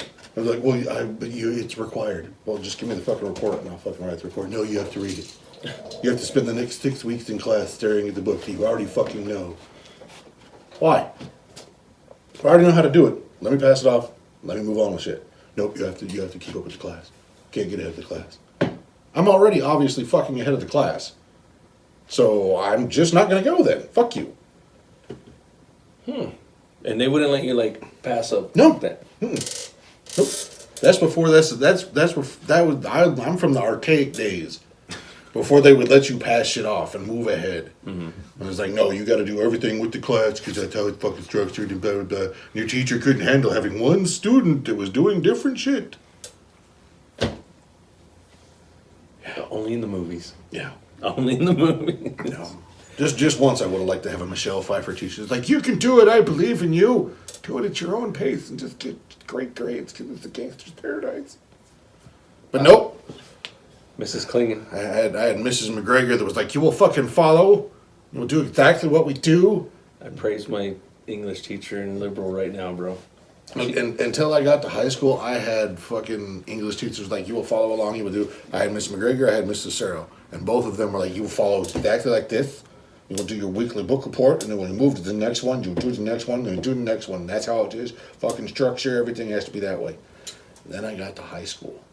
B: I was like, well, it's required. Well, just give me the fucking report and I'll fucking write the report. No, you have to read it. You have to spend the next 6 weeks in class staring at the book. You already fucking know. Why? I already know how to do it. Let me pass it off. Let me move on with shit. Nope, you have to keep up with the class. Can't get ahead of the class. I'm already obviously fucking ahead of the class. So I'm just not gonna go then. Fuck you.
A: And they wouldn't let you, like, pass up
B: No.
A: that.
B: Nope. That's before I'm from the archaic days. Before they would let you pass shit off and move ahead. And it's like, no, you got to do everything with the class because that's how it's fucking structured and blah, blah, blah. And your teacher couldn't handle having one student that was doing different shit.
A: Only in the movies.
B: Yeah.
A: Only in the movies.
B: No. Just once I would have liked to have a Michelle Pfeiffer teacher. It's like, you can do it, I believe in you. Do it at your own pace and just get great grades because it's a gangster's paradise. But nope.
A: Mrs. Klingon.
B: I had Mrs. McGregor that was like, you will fucking follow. You will do exactly what we do.
A: I praise my English teacher in liberal right now, bro.
B: And until I got to high school, I had fucking English teachers like, you will follow along, you will do. I had Miss McGregor, I had Mrs. Cicero. And both of them were like, you will follow exactly like this. You will do your weekly book report, and then when you move to the next one, you'll do the next one, and you do the next one. That's how it is. Fucking structure, everything has to be that way. Then I got to high school,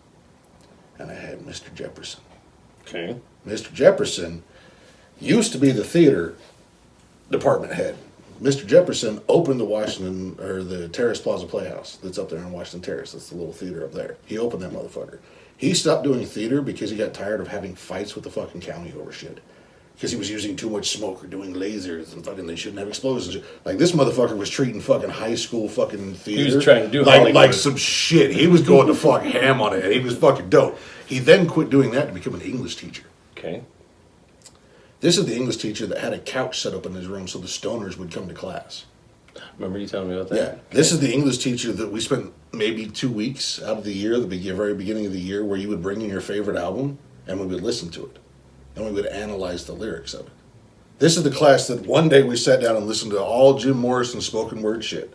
B: and I had Mr. Jefferson.
A: Okay.
B: Mr. Jefferson used to be the theater department head. Mr. Jefferson opened the Terrace Plaza Playhouse that's up there on Washington Terrace. That's the little theater up there. He opened that motherfucker. He stopped doing theater because he got tired of having fights with the fucking county over shit. Because he was using too much smoke or doing lasers and fucking they shouldn't have explosions. Like this motherfucker was treating fucking high school fucking theater.
A: He was trying to do
B: like some shit. He was going to fuck ham on it and he was fucking dope. He then quit doing that to become an English teacher.
A: Okay.
B: This is the English teacher that had a couch set up in his room so the stoners would come to class.
A: Remember you telling me about that?
B: Yeah. This is the English teacher that we spent maybe 2 weeks out of the year, the very beginning of the year, where you would bring in your favorite album and we would listen to it. And we would analyze the lyrics of it. This is the class that one day we sat down and listened to all Jim Morrison spoken word shit.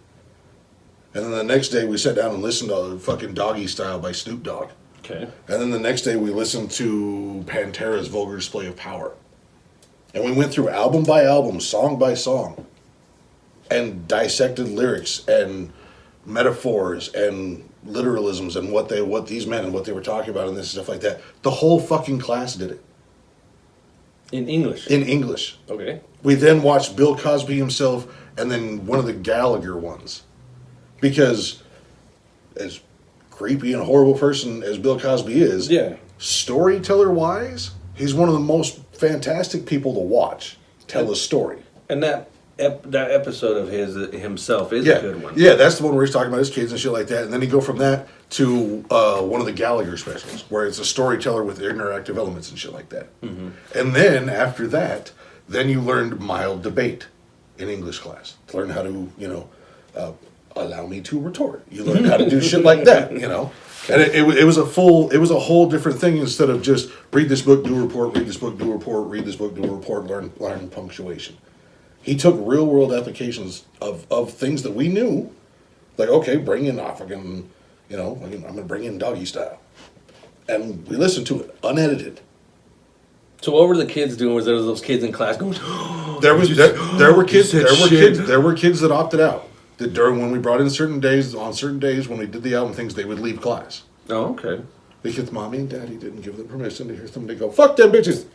B: And then the next day we sat down and listened to fucking Doggy Style by Snoop Dogg.
A: Okay.
B: And then the next day we listened to Pantera's Vulgar Display of Power. And we went through album by album, song by song, and dissected lyrics and metaphors and literalisms and what these meant and what they were talking about and this stuff like that. The whole fucking class did it.
A: In English?
B: In English.
A: Okay.
B: We then watched Bill Cosby himself and then one of the Gallagher ones. Because as creepy and horrible person as Bill Cosby is,
A: Yeah.
B: storyteller-wise, he's one of the most fantastic people to watch tell a story.
A: And that episode of himself is a good one.
B: Yeah, that's the one where he's talking about his kids and shit like that. And then you go from that to one of the Gallagher specials, where it's a storyteller with interactive elements and shit like that. Mm-hmm. And then after that, then you learned mild debate in English class. To learn how to, allow me to retort. You learned how to do shit like that, And it was a whole different thing instead of just read this book, do a report, read this book, do a report, read this book, do a report, learn punctuation. He took real world applications of things that we knew, like, okay, bring in African, I'm going to bring in Doggy Style. And we listened to it, unedited.
A: So what were the kids doing? Was there those kids in class going?
B: There were kids that opted out. That during when we brought in certain days when we did the album things, they would leave class.
A: Oh, okay.
B: Because mommy and daddy didn't give them permission to hear somebody go, fuck them bitches.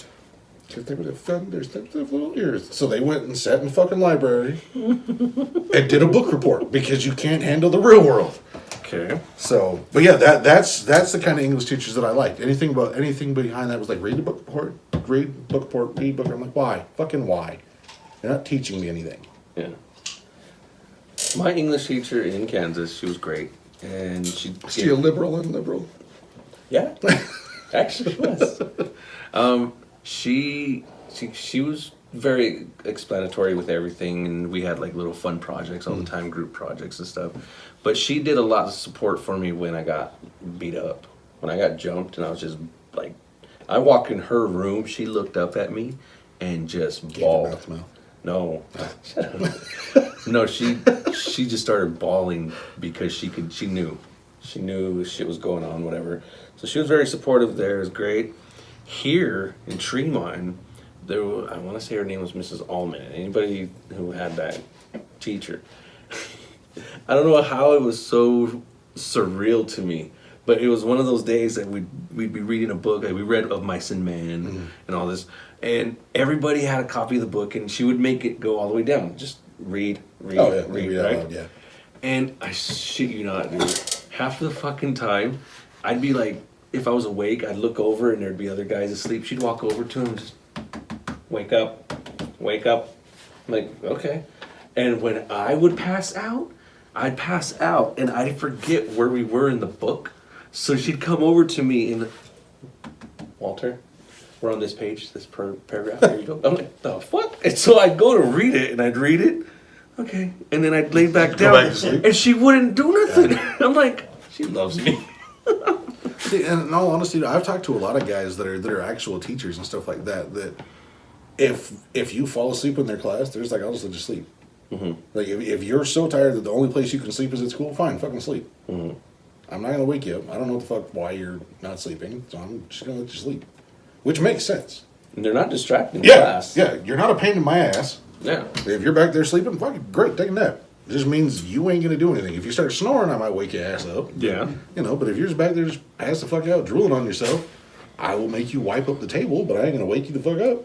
B: Because they would offend their sensitive little ears. So they went and sat in the fucking library and did a book report because you can't handle the real world.
A: Okay.
B: So, but yeah, that's the kind of English teachers that I liked. Anything behind that was like, read the book report, read book report, read book. I'm like, why? Fucking why? You're not teaching me anything.
A: Yeah. My English teacher in Kansas, she was great. And she...
B: Is she a liberal and liberal?
A: Yeah. Actually, she was. She was very explanatory with everything, and we had like little fun projects all the time, group projects and stuff. But she did a lot of support for me when I got beat up. When I got jumped and I was just like... I walked in her room, she looked up at me and just bawled. No. No, she just started bawling because she knew shit was going on, whatever. So she was very supportive there. It was great. Here in Tremont, I want to say her name was Mrs. Allman. Anybody who had that teacher, I don't know how it was so surreal to me, but it was one of those days that we'd be reading a book. Like we read Of Mice and Men and all this, and everybody had a copy of the book, and she would make it go all the way down. Just read, read, right?
B: Loud, yeah.
A: And I shit you not, dude. Half of the fucking time, I'd be like, if I was awake, I'd look over and there'd be other guys asleep. She'd walk over to him and just, wake up. I'm like, okay. And when I would pass out, I'd pass out and I'd forget where we were in the book. So she'd come over to me and, Walter, we're on this page, this paragraph, here you go. I'm like, the fuck? And so I'd go to read it and I'd read it. Okay. And then I'd lay back down and she wouldn't do nothing. I'm like, she loves me.
B: See, and in all honesty, I've talked to a lot of guys that are actual teachers and stuff like that. That if you fall asleep in their class, they're just like, I'll just let you sleep. Mm-hmm. Like if you're so tired that the only place you can sleep is at school, fine, fucking sleep. Mm-hmm. I'm not gonna wake you up. I don't know what the fuck why you're not sleeping, so I'm just gonna let you sleep, which makes sense.
A: And they're not distracting
B: class. Yeah, you're not a pain in my ass.
A: Yeah.
B: If you're back there sleeping, fucking great, take a nap. It just means you ain't gonna do anything. If you start snoring, I might wake your ass up.
A: Yeah.
B: But if you're just back there just pass the fuck out, drooling on yourself, I will make you wipe up the table, but I ain't gonna wake you the fuck up.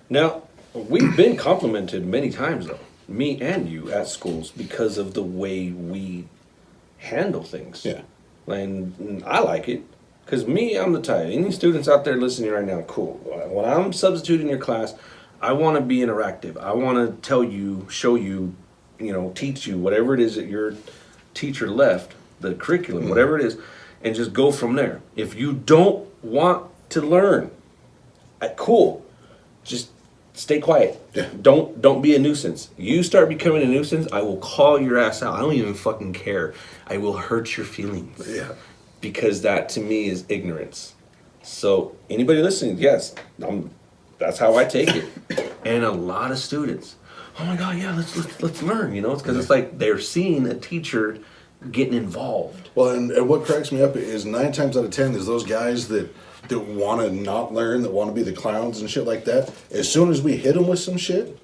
A: Now, we've been complimented many times though, me and you at schools, because of the way we handle things.
B: Yeah.
A: And I like it. Because I'm the type, any students out there listening right now, cool. When I'm substituting your class, I want to be interactive. I want to tell you, show you, teach you whatever it is that your teacher left, the curriculum, whatever it is, and just go from there. If you don't want to learn, cool. Just stay quiet.
B: Yeah.
A: Don't be a nuisance. You start becoming a nuisance, I will call your ass out. I don't even fucking care. I will hurt your feelings.
B: Yeah.
A: Because that to me is ignorance. So anybody listening, yes, that's how I take it. And a lot of students, oh my God, yeah, let's learn. It's because it's like they're seeing a teacher getting involved.
B: Well, and what cracks me up is 9 times out of 10 is those guys that want to not learn, that want to be the clowns and shit like that. As soon as we hit them with some shit,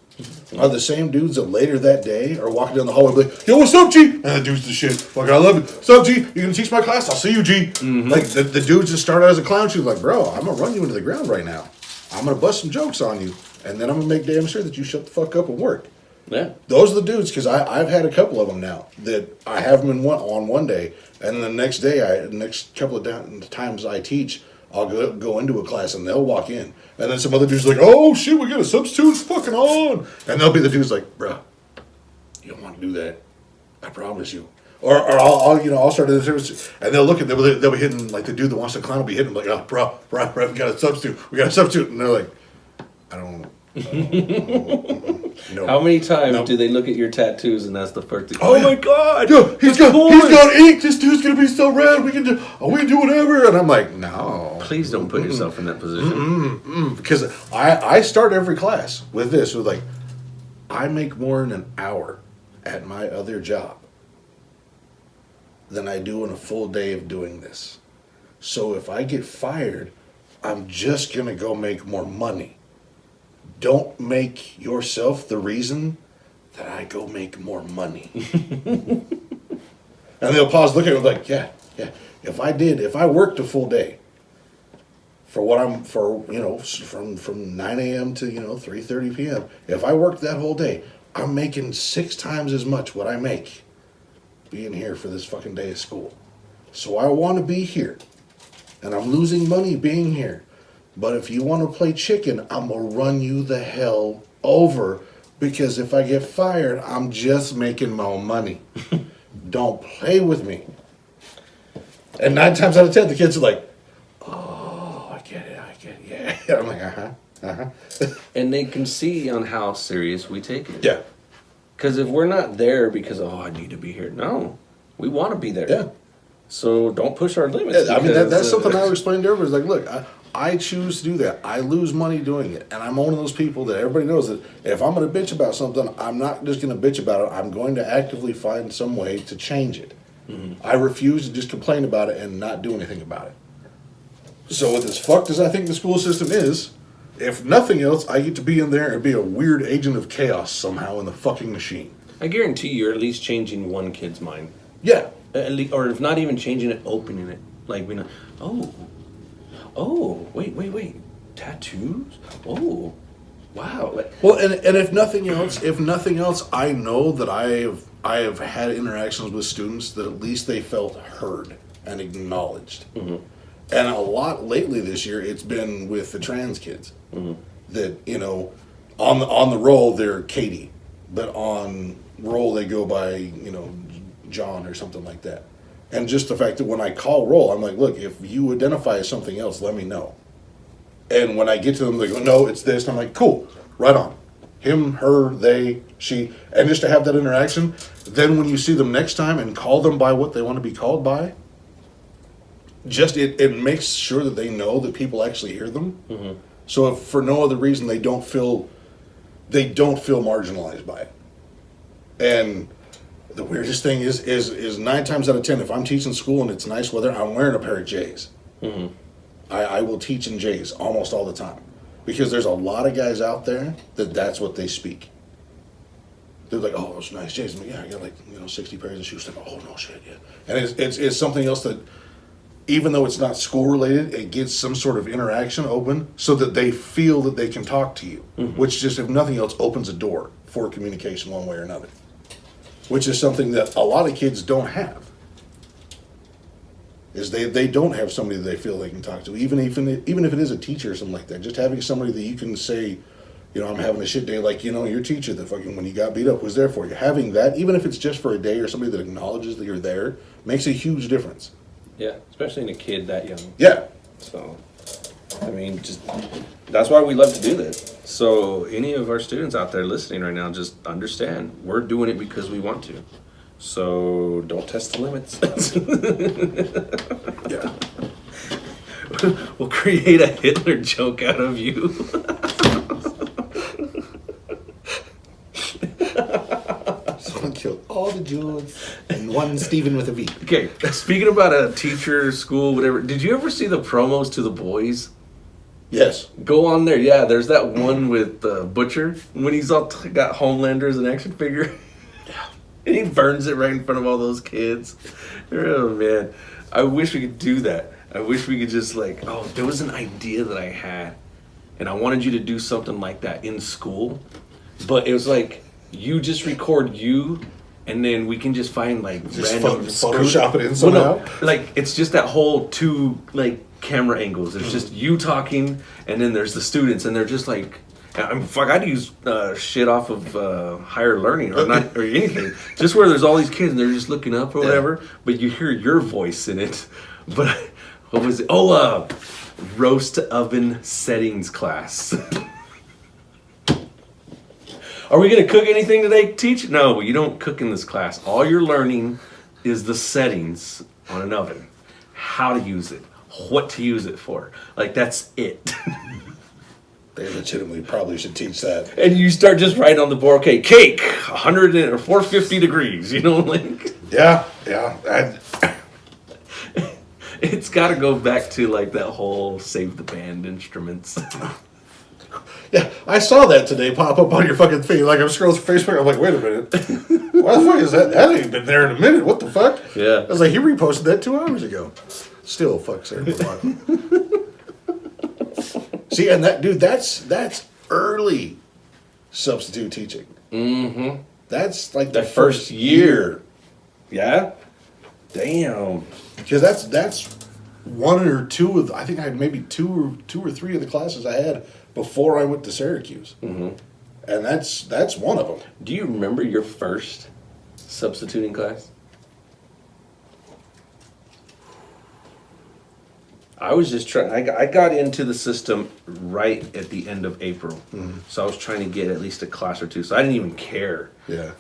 B: are the same dudes that later that day are walking down the hallway like, yo, what's up, G? And the dude's the shit. Fucking, I love it. What's up, G? You gonna teach my class? I'll see you, G. Mm-hmm. Like, the dudes that start out as a clown, she's like, bro, I'm gonna run you into the ground right now. I'm gonna bust some jokes on you. And then I'm gonna make damn sure that you shut the fuck up and work.
A: Yeah.
B: Those are the dudes, because I've had a couple of them now that I have them on one day, and the next day, next couple of times I teach, I'll go into a class and they'll walk in. And then some other dude's like, oh shit, we got a substitute, it's fucking on. And they'll be the dudes like, bruh, you don't want to do that. I promise you. Or I'll start the service and they'll look at they'll be hitting, like the dude that wants to clown will be hitting like, oh, bro, we got a substitute. And they're like, I don't. No.
A: How many times
B: No.
A: do they look at your tattoos and that's the first thing?
B: Oh,
A: Oh
B: yeah.
A: my god!
B: Dude, he's
A: the
B: got
A: coolest!"
B: ink. This dude's gonna be so rad. We can do whatever. And I'm like, no,
A: Please don't put yourself in that position.
B: because I start every class with this with like, I make more in an hour at my other job than I do in a full day of doing this. So if I get fired, I'm just gonna go make more money. Don't make yourself the reason that I go make more money. And they'll pause, look at it like, yeah. If I worked a full day for what I'm for, from 9 a.m. to 3:30 p.m. If I worked that whole day, I'm making 6 times as much what I make being here for this fucking day of school. So I want to be here, and I'm losing money being here. But if you want to play chicken, I'm gonna run you the hell over, because if I get fired, I'm just making my own money. Don't play with me. And 9 times out of 10, the kids are like, "Oh, I get it, yeah." I'm like,
A: And they can see on how serious we take it.
B: yeah,
A: Because if we're not there because, I need to be here. No, we want to be there.
B: yeah.
A: So don't push our limits.
B: I mean,
A: because,
B: that's something I would explain to everybody. It's like, look, I choose to do that. I lose money doing it. And I'm one of those people that everybody knows that if I'm going to bitch about something, I'm not just going to bitch about it. I'm going to actively find some way to change it. I refuse to just complain about it and not do anything about it. So with as fucked as I think the school system is, if nothing else, I get to be in there and be a weird agent of chaos somehow in the fucking machine.
A: I guarantee you're at least changing one kid's mind.
B: Yeah.
A: At least, or if not even changing it, opening it. Like, wait. Tattoos? Oh, wow.
B: Well, and if nothing else, I know that I have had interactions with students that at least they felt heard and acknowledged. Mm-hmm. And a lot lately this year, it's been with the trans kids that on the roll they're Katie, but on roll they go by John or something like that. And just the fact that when I call roll, I'm like, look, if you identify as something else, let me know. And when I get to them, they go, no, it's this. And I'm like, cool, right on. Him, her, they, she. And just to have that interaction, then when you see them next time and call them by what they want to be called by, just it makes sure that they know that people actually hear them. Mm-hmm. So if for no other reason they don't feel marginalized by it. And the weirdest thing is 9 times out of 10, if I'm teaching school and it's nice weather, I'm wearing a pair of J's. Mm-hmm. I will teach in J's almost all the time, because there's a lot of guys out there that's what they speak. They're like, oh, those nice J's. I'm like, yeah, I got like 60 pairs of shoes. Like, oh no shit, yeah. And it's something else that, even though it's not school related, it gets some sort of interaction open so that they feel that they can talk to you, which just, if nothing else, opens a door for communication one way or another, which is something that a lot of kids don't have. Is they don't have somebody that they feel they can talk to, even if it is a teacher or something like that. Just having somebody that you can say, I'm having a shit day, like, your teacher that fucking, when you got beat up, was there for you. Having that, even if it's just for a day, or somebody that acknowledges that you're there, makes a huge difference.
A: Yeah, especially in a kid that young.
B: Yeah.
A: So, I mean, just that's why we love to do this. So, any of our students out there listening right now, just understand we're doing it because we want to. So, don't test the limits.
B: Yeah.
A: We'll create a Hitler joke out of you.
B: Someone killed all the Jews and one Stephen with a V.
A: Okay, speaking about a teacher, school, whatever, did you ever see the promos to The Boys?
B: Yes.
A: Go on there, yeah. There's that one with Butcher when he's all got Homelander as an action figure. And he burns it right in front of all those kids. Oh, man. I wish we could do that. I wish we could just there was an idea that I had. And I wanted you to do something like that in school. But it was like, you just record you, and then we can just find
B: Just
A: random...
B: Photoshop it in somehow?
A: Well, no, it's just that whole 2 camera angles. It's just you talking, and then there's the students, and they're just like... I'd use shit off of Higher Learning or anything, just where there's all these kids and they're just looking up or whatever, but you hear your voice in it. But what was it? Oh, roast oven settings class. Are we going to cook anything today, teach? No, you don't cook in this class. All you're learning is the settings on an oven, how to use it, what to use it for. Like, that's it.
B: They legitimately probably should teach that.
A: And you start just writing on the board, okay, cake, 100 or 450 degrees, like.
B: Yeah.
A: It's got to go back to, like, that whole save the band instruments.
B: Yeah, I saw that today pop up on your fucking feed. Like, I'm scrolling through Facebook, I'm like, wait a minute. Why the fuck is that? That ain't been there in a minute. What the fuck?
A: Yeah.
B: I was like, he reposted that 2 hours ago. Still fucks everyone. See, and that, dude, that's early substitute teaching.
A: Mm-hmm.
B: That's like
A: The first year. Yeah? Damn.
B: Because that's one or two of, I think I had maybe two or three of the classes I had before I went to Syracuse.
A: Mm-hmm.
B: And that's one of them.
A: Do you remember your first substituting class? I was just trying. I got into the system right at the end of April, so I was trying to get at least a class or two. So I didn't even care.
B: Yeah.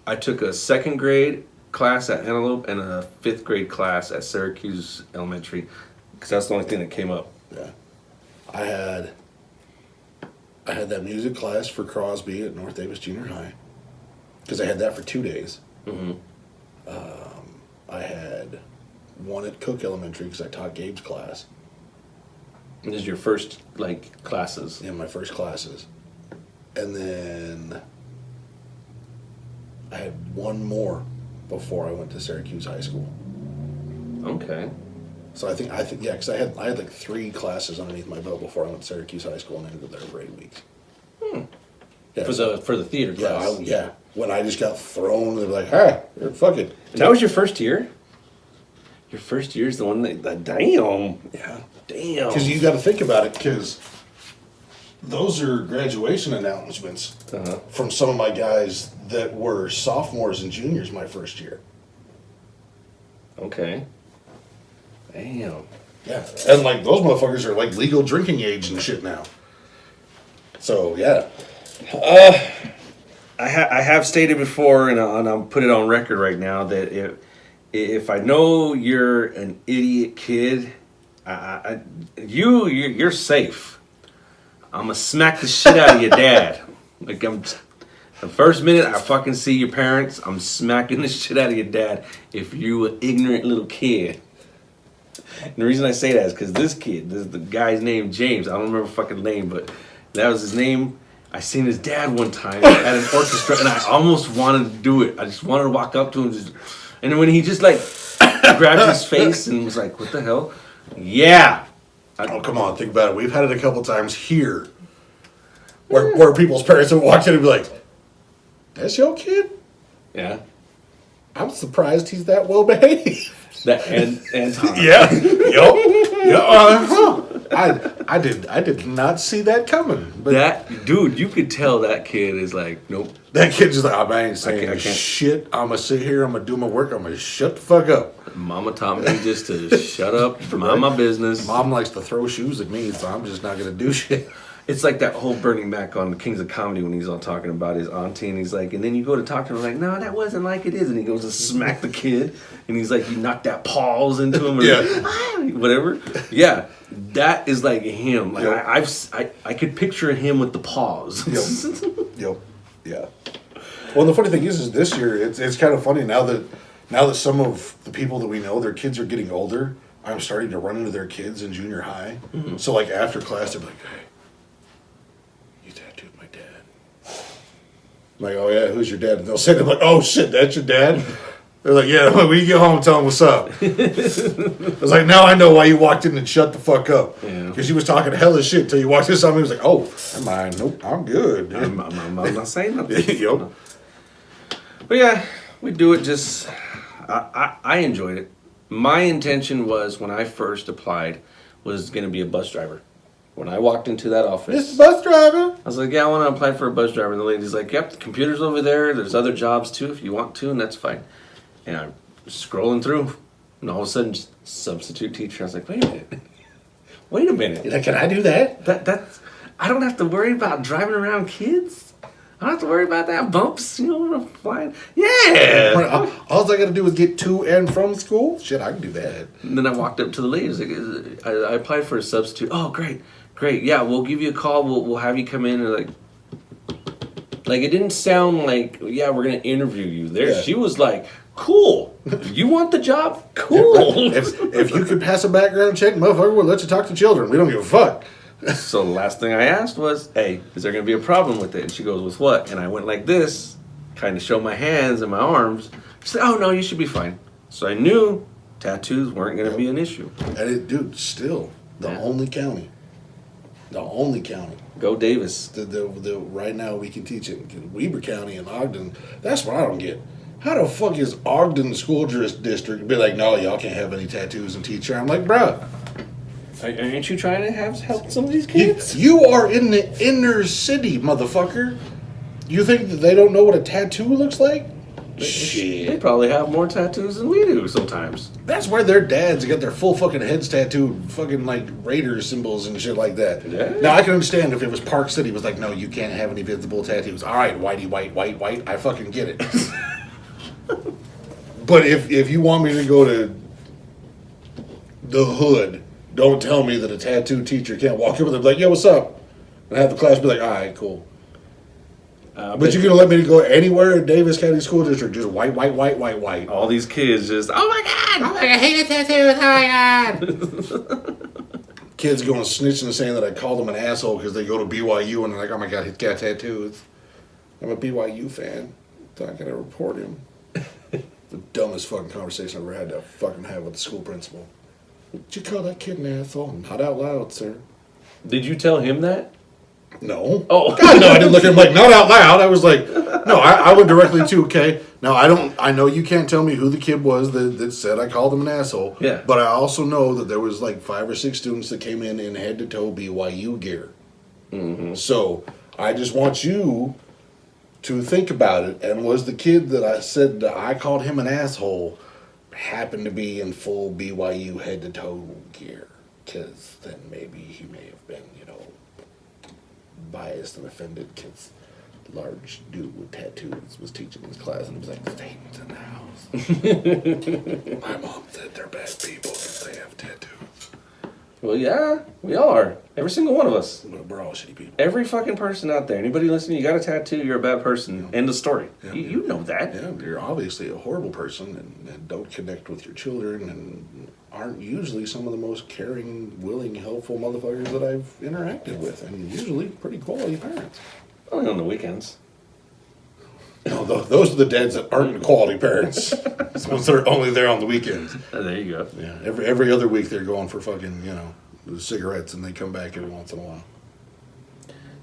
A: I took a 2nd grade class at Antelope and a 5th grade class at Syracuse Elementary, because that's the only thing that came up.
B: Yeah. I had that music class for Crosby at North Davis Junior High, because I had that for 2 days.
A: Mm-hmm.
B: I had one at Cook Elementary because I taught Gabe's class.
A: And this is your first classes.
B: In my first classes. And then I had one more before I went to Syracuse High School.
A: Okay.
B: So I think yeah, because I had like 3 classes underneath my belt before I went to Syracuse High School, and I ended there for 8 weeks. Yeah,
A: For the theater class.
B: Yeah. When I just got thrown, they were like, "Hey, fuck it."
A: That was your first year? Your first year is the one that damn.
B: Yeah.
A: Damn.
B: Because you got to think about it, because those are graduation announcements from some of my guys that were sophomores and juniors my first year.
A: Okay. Damn.
B: Yeah. And like those motherfuckers are like legal drinking age and shit now. So yeah.
A: I have stated before, and I'll put it on record right now, that if I know you're an idiot kid, you're safe. I'm gonna smack the shit out of your dad. The first minute I fucking see your parents, I'm smacking the shit out of your dad if you an ignorant little kid. And the reason I say that is because this is the guy's name, James. I don't remember fucking name, but that was his name. I seen his dad one time at an orchestra, and I almost wanted to do it. I just wanted to walk up to him, and then when he just grabbed his face and was like, "What the hell?" Yeah.
B: Oh, come on, think about it. We've had it a couple times here where people's parents have walked in and be like, "That's your kid?
A: Yeah.
B: I'm surprised he's that well behaved."
A: That and
B: Yeah. Yup. I did not see that coming. But
A: that dude, you could tell that kid is like, nope.
B: that kid's just like, I ain't saying
A: I can't.
B: shit. I'm gonna sit here. I'm gonna do my work. I'm gonna shut the fuck up.
A: Mama taught me just to shut up, mind my business.
B: Mom likes to throw shoes at me, so I'm just not gonna do shit.
A: It's like that whole Bernie Mac on the Kings of Comedy when he's all talking about his auntie, and he's like, and then you go to talk to him, like, no, that wasn't like it is, and he goes to smack the kid, and he's like, you knocked that paws into him, or whatever. Yeah, that is like him. Like I could picture him with the paws.
B: Yep. Yeah. Well, the funny thing is this year it's kind of funny now that some of the people that we know, their kids are getting older. I'm starting to run into their kids in junior high. Mm-hmm. So like after class, they're like, "Hey, you tattooed my dad." I'm like, "Oh yeah, who's your dad?" And they'll say, "They're like, oh shit, that's your dad." They're like, "Yeah, when you get home, tell him what's up." I was like, "Now I know why you walked in and shut the fuck up." Because you was talking hella shit until you walked in. Something, he was like, "Oh, never mind. Nope, I'm good."
A: I'm not saying nothing.
B: Yep.
A: But yeah, we do it just. I enjoyed it. My intention was, when I first applied, was going to be a bus driver. When I walked into that office,
B: Mr. Bus Driver,
A: I was like, yeah, I want to apply for a bus driver. And the lady's like, yep, the computer's over there. There's other jobs too if you want to, and that's fine. And I'm scrolling through, and all of a sudden, substitute teacher. I was like, wait a minute. Wait a minute.
B: like, can I do that?
A: That's I don't have to worry about driving around kids. I don't have to worry about that bumps, flying. Yeah.
B: All I got to do is get to and from school. Shit, I can do that.
A: And then I walked up to the lady. I was like, I applied for a substitute. Oh, great. Yeah, we'll give you a call. We'll have you come in. And like it didn't sound like, yeah, we're going to interview you there.
B: Yeah.
A: She was like, cool. You want the job? Cool.
B: If you could pass a background check, motherfucker, we'll let you talk to children. We don't give a fuck.
A: So the last thing I asked was, hey, is there going to be a problem with it? And she goes, with what? And I went like this, kind of show my hands and my arms. She said, oh, no, you should be fine. So I knew tattoos weren't going to be an issue.
B: And dude, still, the only county. The only county.
A: Go Davis.
B: The right now we can teach it. Weber County and Ogden, that's what I don't get. How the fuck is Ogden School District be like, no, y'all can't have any tattoos and teach here? I'm like, bruh.
A: Aren't you trying to help some of these kids?
B: You are in the inner city, motherfucker. You think that they don't know what a tattoo looks like?
A: They
B: Shit.
A: probably have more tattoos than we do sometimes.
B: That's why their dads got their full fucking heads tattooed, fucking like Raiders symbols and shit like that.
A: Yeah.
B: Now I can understand if it was Park City, it was like, no, you can't have any visible tattoos. All right, whitey, white. I fucking get it. But if you want me to go to the hood, don't tell me that a tattoo teacher can't walk in with them like, yo, what's up? And have the class be like, all right, cool. But you're going to let me go anywhere in Davis County School District, just white.
A: All these kids just, oh my God!
B: I hate tattoos, oh my God! Kids going snitching and saying that I called them an asshole because they go to BYU and they're like, oh my God, he's got tattoos. I'm a BYU fan, so I got to report him. The dumbest fucking conversation I ever had to fucking have with the school principal. Did you call that kid an asshole? Not out loud, sir.
A: Did you tell him that?
B: No.
A: Oh.
B: God, no, I didn't look at him like, not out loud. I was like, no, I went directly to, okay. Now, I know you can't tell me who the kid was that said I called him an asshole.
A: Yeah.
B: But I also know that there was like 5 or 6 students that came in head-to-toe BYU gear.
A: Mm-hmm.
B: So, I just want you to think about it. And was the kid that I said that I called him an asshole happened to be in full BYU head-to-toe gear? Because then maybe he may have been, biased and offended because large dude with tattoos was teaching his class and he was like, Satan's in the house. My mom said they're bad people because they have tattoos.
A: Well, yeah, we all are. Every single one of us.
B: We're all shitty people.
A: Every fucking person out there. Anybody listening, you got a tattoo, you're a bad person. End of story.
B: Yeah.
A: You know that.
B: Yeah, you're obviously a horrible person and don't connect with your children and aren't usually some of the most caring, willing, helpful motherfuckers that I've interacted with, and usually pretty quality parents.
A: Only on the weekends.
B: No, those are the dads that aren't quality parents. The ones that are only there on the weekends.
A: There you go.
B: Yeah, every other week they're going for fucking, cigarettes and they come back every once in a while.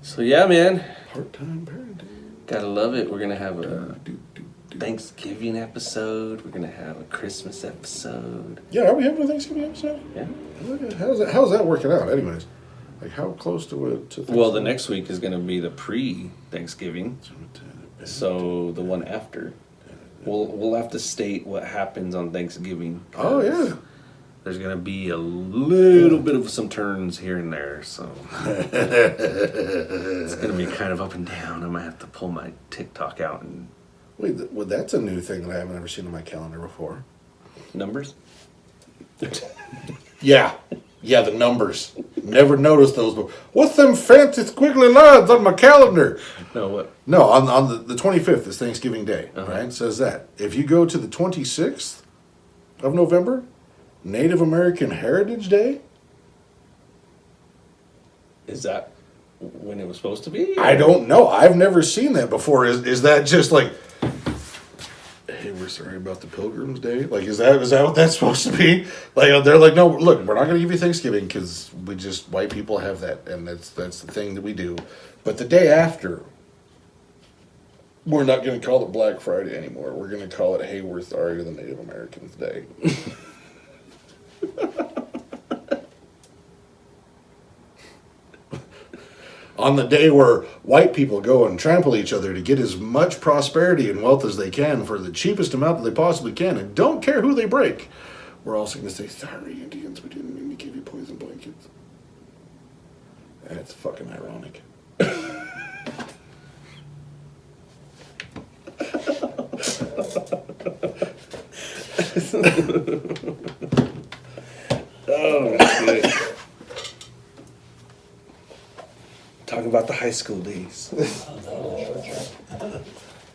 A: So yeah, man.
B: Part-time parenting.
A: Gotta love it. We're gonna have a Thanksgiving episode. We're gonna have a Christmas episode.
B: Yeah, are we having a Thanksgiving episode?
A: Yeah.
B: How's that working out anyways? Like how close to it to
A: Well, the next week is gonna be the pre-Thanksgiving. So the one after. We'll have to state what happens on Thanksgiving.
B: Oh yeah.
A: There's gonna be a little bit of some turns here and there, so it's gonna be kind of up and down. I might have to pull my TikTok out and
B: Wait, well, that's a new thing that I haven't ever seen on my calendar before.
A: numbers.
B: Yeah, the numbers. Never noticed those before. What's them fancy squiggly lines on my calendar?
A: No, what?
B: No, on the 25th is Thanksgiving Day,
A: Uh-huh.
B: right? It says that. If you go to the 26th of November, Native American Heritage Day,
A: Is that when it was supposed to be?
B: I don't know. I've never seen that before. Is that just like, hey, we're sorry about the Pilgrims Day? Like, is that what that's supposed to be? Like, they're like, no, look, we're not going to give you Thanksgiving because white people have that, and that's the thing that we do. But the day after, we're not going to call it Black Friday anymore. We're going to call it, hey, we're sorry to the Native Americans Day. On the day where white people go and trample each other to get as much prosperity and wealth as they can for the cheapest amount that they possibly can and don't care who they break, we're also going to say, sorry, Indians, we didn't mean to give you poison blankets. That's fucking ironic.
A: Oh, that's good. Talking about the high school days.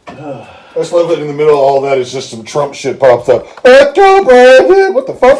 B: I just love that in the middle of all that is just some Trump shit pops up. Let's go, Brandon! What the fuck?